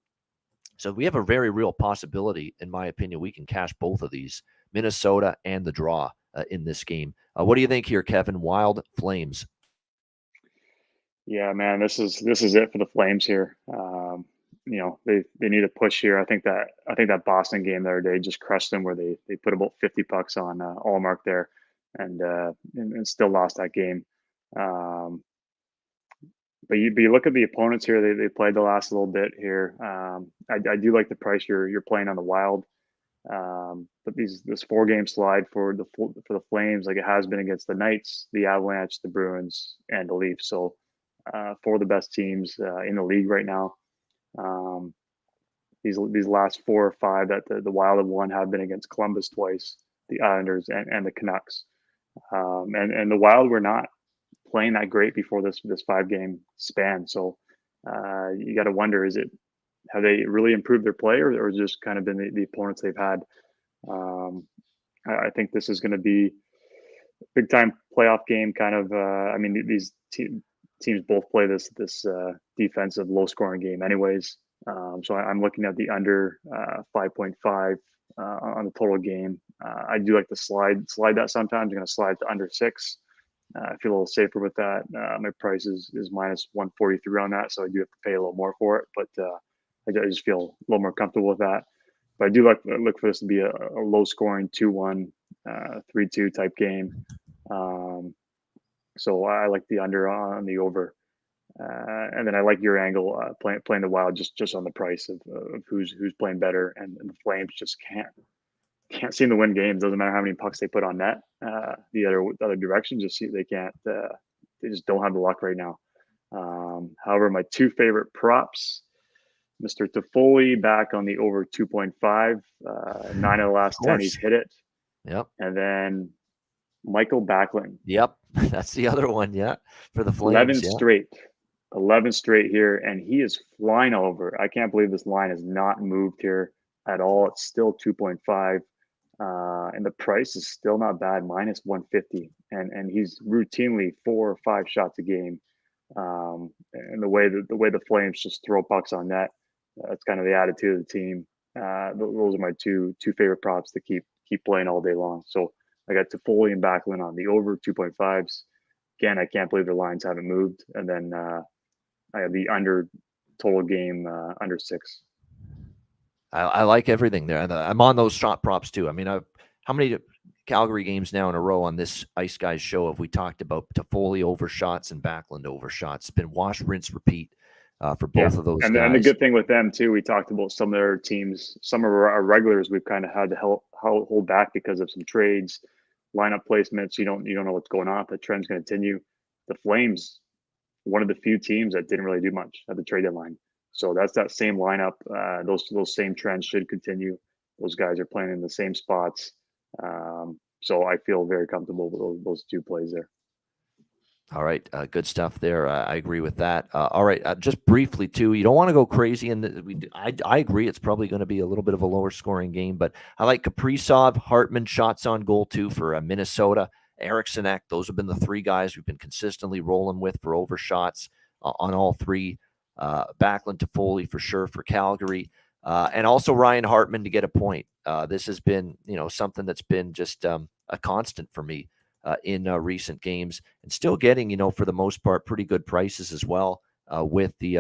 So we have a very real possibility, in my opinion, we can cash both of these, Minnesota and the draw in this game. What do you think here, Kevin? Wild Flames. Yeah, man, this is it for the Flames here. They need a push here. I think that Boston game the other day just crushed them, where they put about $50 on Allmark there, and still lost that game. But you look at the opponents here. They played the last little bit here. I do like the price you're playing on the Wild. But this 4-game slide for the Flames, like it has been against the Knights, the Avalanche, the Bruins, and the Leafs. So 4 of the best teams in the league right now. These last 4 or 5 that the Wild have won have been against Columbus twice, the Islanders, and the Canucks. And the Wild were not playing that great before this 5-game span. So you got to wonder, have they really improved their play, or just kind of been the opponents they've had? I think this is going to be a big time playoff game. Kind of. These teams both play this defensive low scoring game anyways. So I'm looking at the under 5.5 on the total game. I do like to slide that sometimes. I'm going to slide to under 6. I feel a little safer with that. My price is minus 143 on that, so I do have to pay a little more for it. But I just feel a little more comfortable with that. But I do look for this to be a low scoring 2-1, 3-2 type game. So I like the under on the over. And then I like your angle playing the Wild just on the price of who's playing better, and the Flames just can't seem to win games. Doesn't matter how many pucks they put on net. The other direction, they can't. They just don't have the luck right now. However, my 2 favorite props: Mr. Toffoli back on the over 2.5. 9 of the last 10 he's hit it. Yep. And then Michael Backlund. Yep, that's the other one. Yeah, for the Flames. 11 straight here, and he is flying all over. I can't believe this line has not moved here at all. It's still 2.5, and the price is still not bad, minus 150. And he's routinely 4 or 5 shots a game. And the way the Flames just throw pucks on net, that's kind of the attitude of the team. Those are my two favorite props to keep playing all day long. So I got Toffoli and Backlund on the over 2.5s. Again, I can't believe the lines haven't moved. And then I have the under total game under 6. I like everything there. I'm on those shot props too. I mean, how many Calgary games now in a row on this Ice Guys show have we talked about Toffoli over shots and Backlund over shots? It's been wash, rinse, repeat for both of those guys. And the good thing with them too, we talked about some of their teams, some of our regulars we've kind of had to hold back because of some trades, lineup placements. You don't know what's going on. If the trend's going to continue. The Flames, one of the few teams that didn't really do much at the trade deadline. So that's that same lineup. Those same trends should continue. Those guys are playing in the same spots. So I feel very comfortable with those 2 plays there. All right. Good stuff there. I agree with that. All right. Just briefly too, you don't want to go crazy. And I agree. It's probably going to be a little bit of a lower scoring game, but I like Kaprizov, Hartman shots on goal too for Minnesota. Eriksson Ek, those have been the 3 guys we've been consistently rolling with for overshots on all 3. Backlund, Toffoli for sure for Calgary, and also Ryan Hartman to get a point. This has been, something that's been just a constant for me in recent games, and still getting, for the most part, pretty good prices as well with the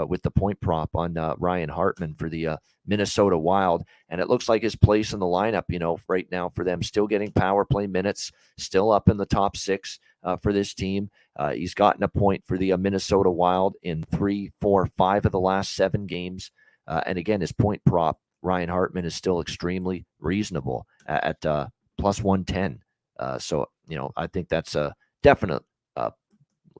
with the point prop on Ryan Hartman for the Minnesota Wild. And it looks like his place in the lineup, right now for them, still getting power play minutes, still up in the top 6 for this team. He's gotten a point for the Minnesota Wild in 3, 4, 5 of the last 7 games. And again, his point prop, Ryan Hartman, is still extremely reasonable at plus 110. So, I think that's a definite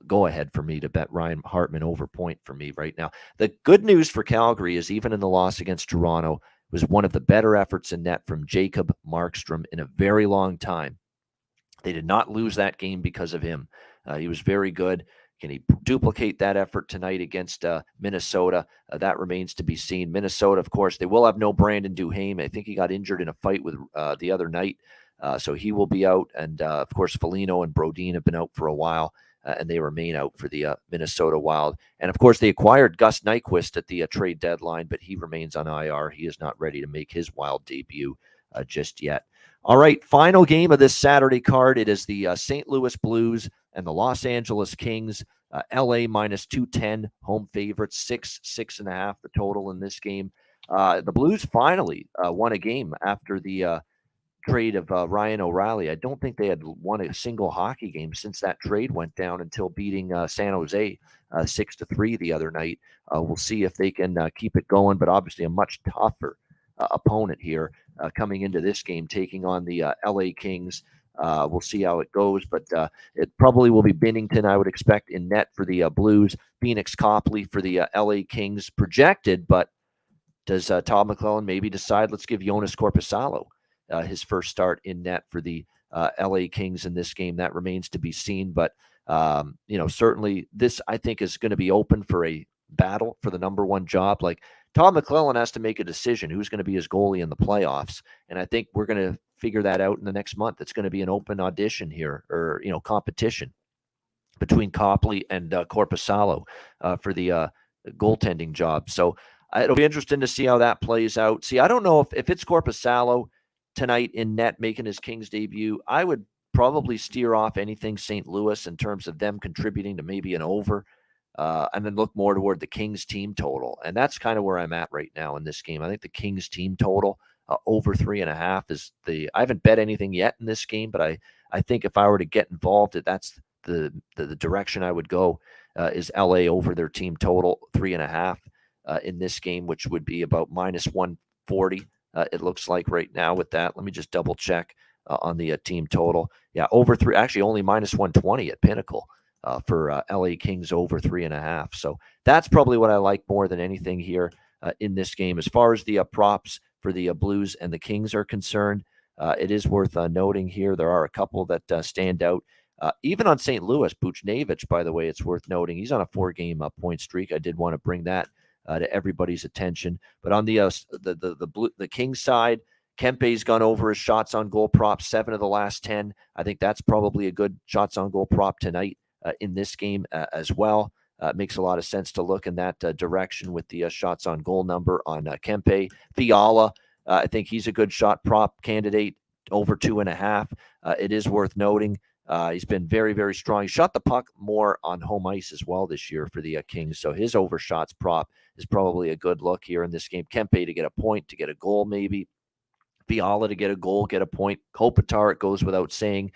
go ahead for me to bet Ryan Hartman over point for me right now. The good news for Calgary is even in the loss against Toronto was one of the better efforts in net from Jacob Markstrom in a very long time. They did not lose that game because of him. He was very good. Can he duplicate that effort tonight against Minnesota? That remains to be seen. Minnesota, of course, they will have no Brandon Duhaime. I think he got injured in a fight with the other night. So he will be out. And, of course, Foligno and Brodin have been out for a while, and they remain out for the Minnesota Wild. And, of course, they acquired Gus Nyquist at the trade deadline, but he remains on IR. He is not ready to make his Wild debut just yet. All right, final game of this Saturday card. It is the St. Louis Blues and the Los Angeles Kings. LA minus 210, home favorites, 6.5 the total in this game. The Blues finally won a game after the trade of Ryan O'Reilly. I don't think they had won a single hockey game since that trade went down until beating San Jose 6-3 the other night. We'll see if they can keep it going, but obviously a much tougher opponent here coming into this game, taking on the LA Kings. We'll see how it goes, but it probably will be Binnington, I would expect, in net for the Blues. Phoenix Copley for the LA Kings projected, but does Todd McClellan maybe decide, let's give Jonas Korpisalo his first start in net for the LA Kings in this game? That remains to be seen, but certainly this, I think, is going to be open for a battle for the number 1 job. Like, Todd McClellan has to make a decision who's going to be his goalie in the playoffs, and I think we're going to figure that out in the next month. It's going to be an open audition here, or competition. between Copley and Korpisalo for the goaltending job. So it'll be interesting to see how that plays out. See, I don't know if it's Korpisalo tonight in net making his Kings debut. I would probably steer off anything St. Louis in terms of them contributing to maybe an over, and then look more toward the Kings team total. And that's kind of where I'm at right now in this game. I think the Kings team total over 3.5 is I haven't bet anything yet in this game, but I think if I were to get involved, that's the direction I would go, is LA over their team total 3.5 in this game, which would be about minus 140. It looks like right now with that. Let me just double check on the team total. Yeah, over 3, actually only minus 120 at Pinnacle for LA Kings over 3.5. So that's probably what I like more than anything here in this game. As far as the props for the Blues and the Kings are concerned, it is worth noting here. There are a couple that stand out. Even on St. Louis, Buchnevich, by the way, it's worth noting. He's on a 4-game point streak. I did want to bring that to everybody's attention. But on the Kings side, Kempe's gone over his shots on goal prop, 7 of the last 10. I think that's probably a good shots on goal prop tonight in this game as well. It makes a lot of sense to look in that direction with the shots on goal number on Kempe. Fiala, I think he's a good shot prop candidate, over 2.5. It is worth noting he's been very, very strong. He shot the puck more on home ice as well this year for the Kings, so his overshots prop is probably a good look here in this game. Kempe to get a point, to get a goal maybe. Fiala to get a goal, get a point. Kopitar, it goes without saying,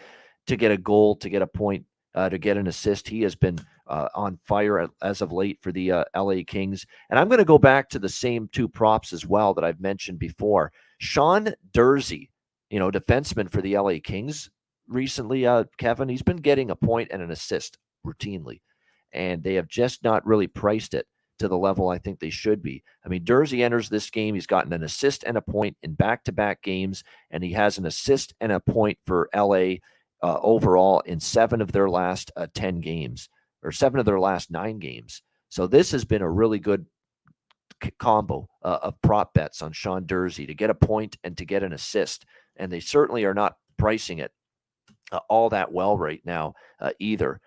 to get a goal, to get a point, to get an assist. He has been on fire as of late for the LA Kings. And I'm going to go back to the same 2 props as well that I've mentioned before. Sean Durzi, defenseman for the LA Kings recently, Kevin, he's been getting a point and an assist routinely. And they have just not really priced it to the level I think they should be. I mean, Durzi enters this game. He's gotten an assist and a point in back-to-back games, and he has an assist and a point for LA overall in 7 of their last 10 games, or 7 of their last 9 games. So this has been a really good combo of prop bets on Sean Durzi to get a point and to get an assist. And they certainly are not pricing it all that well right now either.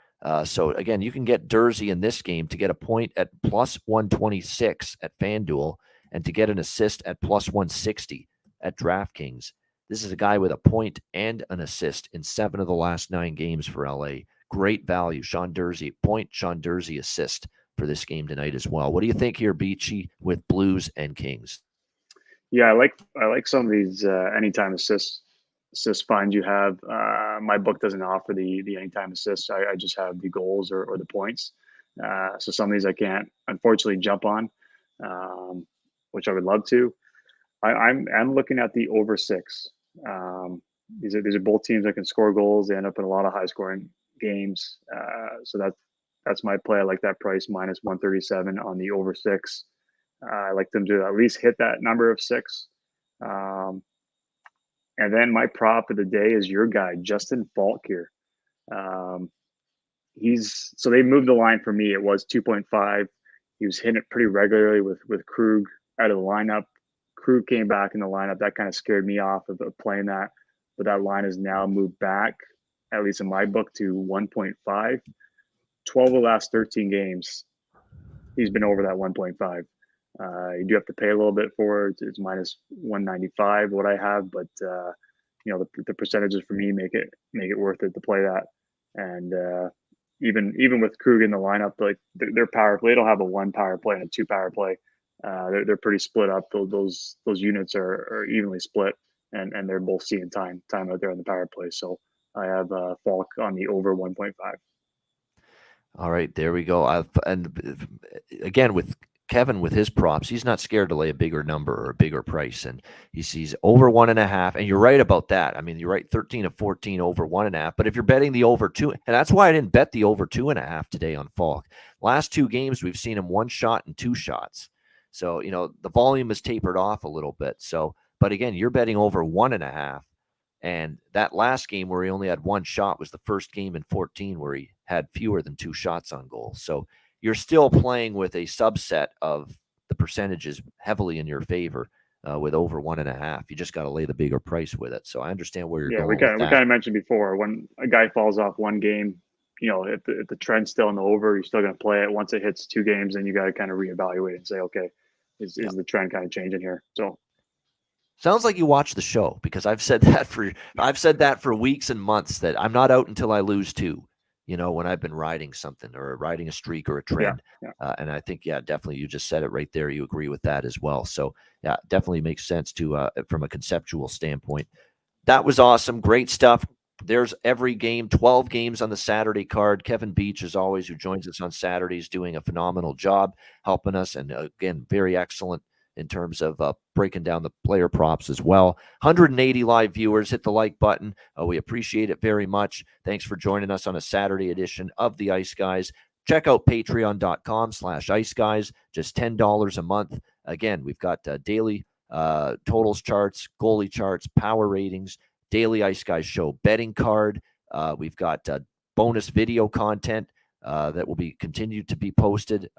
So again, you can get Durzi in this game to get a point at plus 126 at FanDuel and to get an assist at plus 160 at DraftKings. This is a guy with a point and an assist in 7 of the last 9 games for LA. Great value. Sean Durzi point, Sean Durzi assist for this game tonight as well. What do you think here, Beachy, with Blues and Kings? Yeah, I like some of these anytime assist finds you have. My book doesn't offer the anytime assists. I just have the goals or the points. So some of these I can't unfortunately jump on, which I would love to. I'm looking at the over 6. These are both teams that can score goals. They end up in a lot of high scoring games. So that's my play. I like that price, minus 137 on the over 6. I like them to at least hit that number of 6. And then my prop of the day is your guy, Justin Falk here. So they moved the line for me. It was 2.5. He was hitting it pretty regularly with Krug out of the lineup. Krug came back in the lineup. That kind of scared me off of playing that. But that line has now moved back, at least in my book, to 1.5. 12 of the last 13 games, he's been over that 1.5. You do have to pay a little bit for it. It's minus 195 what I have, but the percentages for me make it worth it to play that. And even with Krug in the lineup, like their power play, they don't have a 1 power play and a 2 power play. They're pretty split up. Those units are evenly split, and they're both seeing time out there on the power play. So I have Falk on the over 1.5. All right, there we go. And again, with Kevin, with his props, he's not scared to lay a bigger number or a bigger price, and he sees over 1.5. And you're right about that. I mean, you're right, 13 of 14 over 1.5. But if you're betting the over 2, and that's why I didn't bet the over 2.5 today on Falk. Last 2 games, we've seen him 1 shot and 2 shots. So the volume has tapered off a little bit. So, but again, you're betting over 1.5. And that last game where he only had 1 shot was the first game in 14 where he had fewer than 2 shots on goal. So you're still playing with a subset of the percentages heavily in your favor with over 1.5. You just got to lay the bigger price with it. So I understand where you're going. We kind of mentioned before, when a guy falls off one game, if the trend's still in the over, you're still going to play it. Once it hits 2 games, then you got to kind of reevaluate and say, okay, is the trend kind of changing here? So sounds like you watch the show, because I've said that for weeks and months, that I'm not out until I lose 2. When I've been riding something or riding a streak or a trend. And I think, definitely you just said it right there. You agree with that as well. So definitely makes sense to from a conceptual standpoint. That was awesome. Great stuff. There's every game, 12 games on the Saturday card. Kevin Beach, as always, who joins us on Saturdays, doing a phenomenal job helping us. And again, very excellent in terms of breaking down the player props as well. 180 live viewers. Hit the like button. We appreciate it very much. Thanks for joining us on a Saturday edition of the Ice Guys. Check out patreon.com/Ice Guys. Just $10 a month. Again, we've got daily totals charts, goalie charts, power ratings, daily Ice Guys show betting card. We've got bonus video content that will be continued to be posted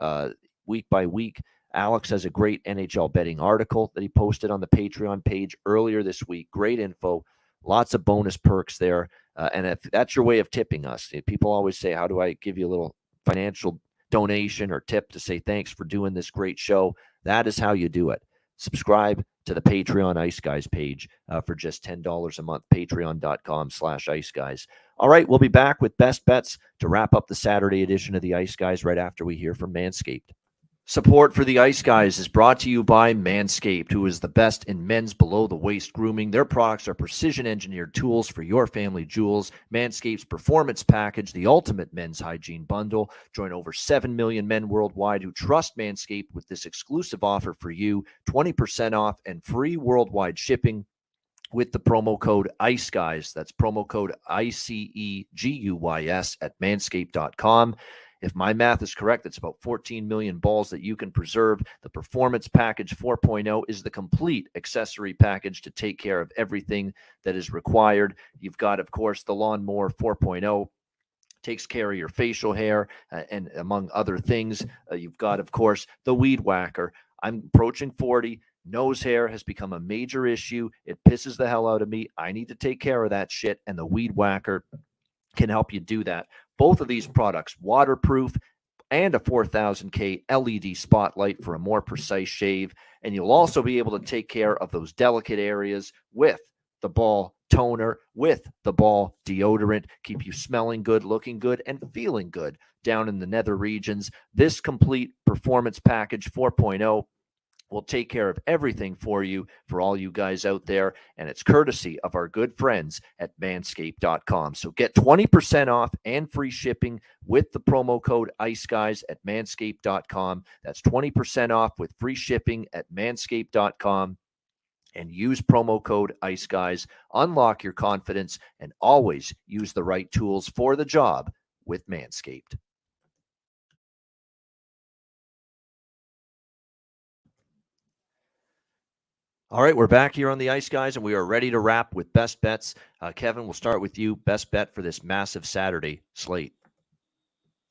week by week. Alex has a great NHL betting article that he posted on the Patreon page earlier this week. Great info, lots of bonus perks there. And if that's your way of tipping us, people always say, how do I give you a little financial donation or tip to say thanks for doing this great show? That is how you do it. Subscribe to the Patreon Ice Guys page for just $10 a month, patreon.com/Ice Guys. All right, we'll be back with best bets to wrap up the Saturday edition of the Ice Guys right after we hear from Manscaped. Support for the Ice Guys is brought to you by Manscaped, who is the best in men's below-the-waist grooming. Their products are precision-engineered tools for your family jewels. Manscaped's Performance Package, the ultimate men's hygiene bundle. Join over 7 million men worldwide who trust Manscaped with this exclusive offer for you, 20% off and free worldwide shipping with the promo code ICEGUYS. That's promo code ICEGUYS at manscaped.com. If my math is correct, it's about 14 million balls that you can preserve. The Performance Package 4.0 is the complete accessory package to take care of everything that is required. You've got, of course, the Lawnmower 4.0. Takes care of your facial hair and among other things. You've got, of course, the Weed Whacker. I'm approaching 40. Nose hair has become a major issue. It pisses the hell out of me. I need to take care of that shit, and the Weed Whacker can help you do that. Both of these products, waterproof and a 4000K LED spotlight for a more precise shave. And you'll also be able to take care of those delicate areas with the ball toner, with the ball deodorant, keep you smelling good, looking good, and feeling good down in the nether regions. This complete Performance Package 4.0 will take care of everything for you, for all you guys out there, and it's courtesy of our good friends at manscaped.com. So get 20% off and free shipping with the promo code ICEGUYS at manscaped.com. That's 20% off with free shipping at manscaped.com. And use promo code ICEGUYS. Unlock your confidence and always use the right tools for the job with Manscaped. All right, we're back here on the Ice Guys, and we are ready to wrap with best bets. Kevin, we'll start with you. Best bet for this massive Saturday slate.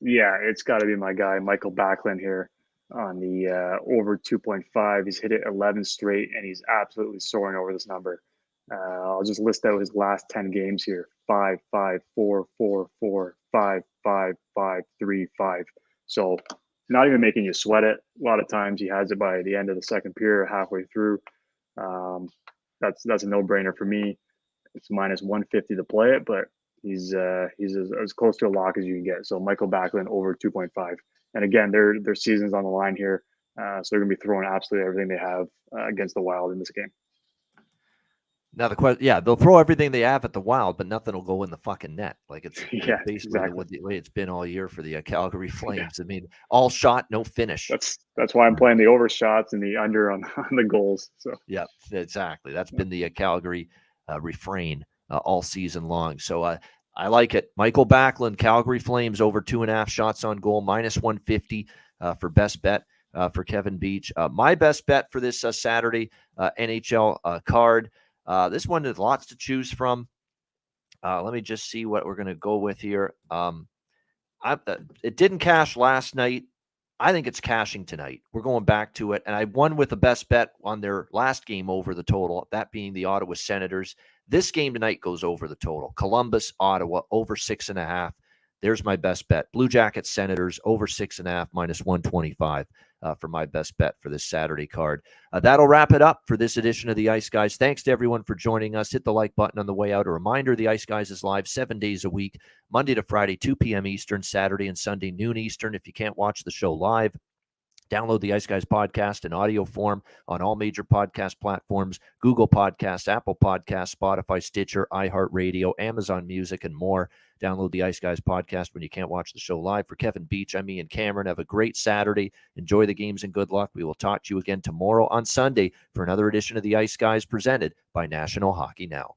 Yeah, it's got to be my guy, Michael Backlund here on the over 2.5. He's hit it 11 straight, and he's absolutely soaring over this number. I'll just list out his last 10 games here. 5, 5, 4, 4, 4, 5, 5, 5, 3, 5. So not even making you sweat it. A lot of times he has it by the end of the second period, halfway through. That's a no-brainer for me. It's minus 150 to play it, but he's as close to a lock as you can get. So Michael Backlund over 2.5. And again, their season's on the line here, so they're going to be throwing absolutely everything they have against the Wild in this game. Now the question, they'll throw everything they have at the Wild, but nothing will go in the fucking net. Like it's basically exactly the way it's been all year for the Calgary Flames. I mean, all shot, no finish. That's why I'm playing the over shots and the under on the goals. So yeah, exactly. That's been the Calgary refrain all season long. So I like it. Michael Backlund, Calgary Flames over 2.5 shots on goal, minus 150 for best bet for Kevin Beach. My best bet for this Saturday NHL card. This one has lots to choose from. Let me just see what we're going to go with here. It didn't cash last night. I think it's cashing tonight. We're going back to it. And I won with the best bet on their last game over the total, that being the Ottawa Senators. This game tonight goes over the total. Columbus, Ottawa, over 6.5. There's my best bet. Blue Jackets Senators over 6.5 minus 125 for my best bet for this Saturday card. That'll wrap it up for this edition of the Ice Guys. Thanks to everyone for joining us. Hit the like button on the way out. A reminder, the Ice Guys is live 7 days a week, Monday to Friday, 2 p.m. Eastern, Saturday and Sunday, noon Eastern. If you can't watch the show live, download the Ice Guys podcast in audio form on all major podcast platforms, Google Podcasts, Apple Podcasts, Spotify, Stitcher, iHeartRadio, Amazon Music, and more. Download the Ice Guys podcast when you can't watch the show live. For Kevin Beach, I'm Ian Cameron. Have a great Saturday. Enjoy the games and good luck. We will talk to you again tomorrow on Sunday for another edition of the Ice Guys presented by National Hockey Now.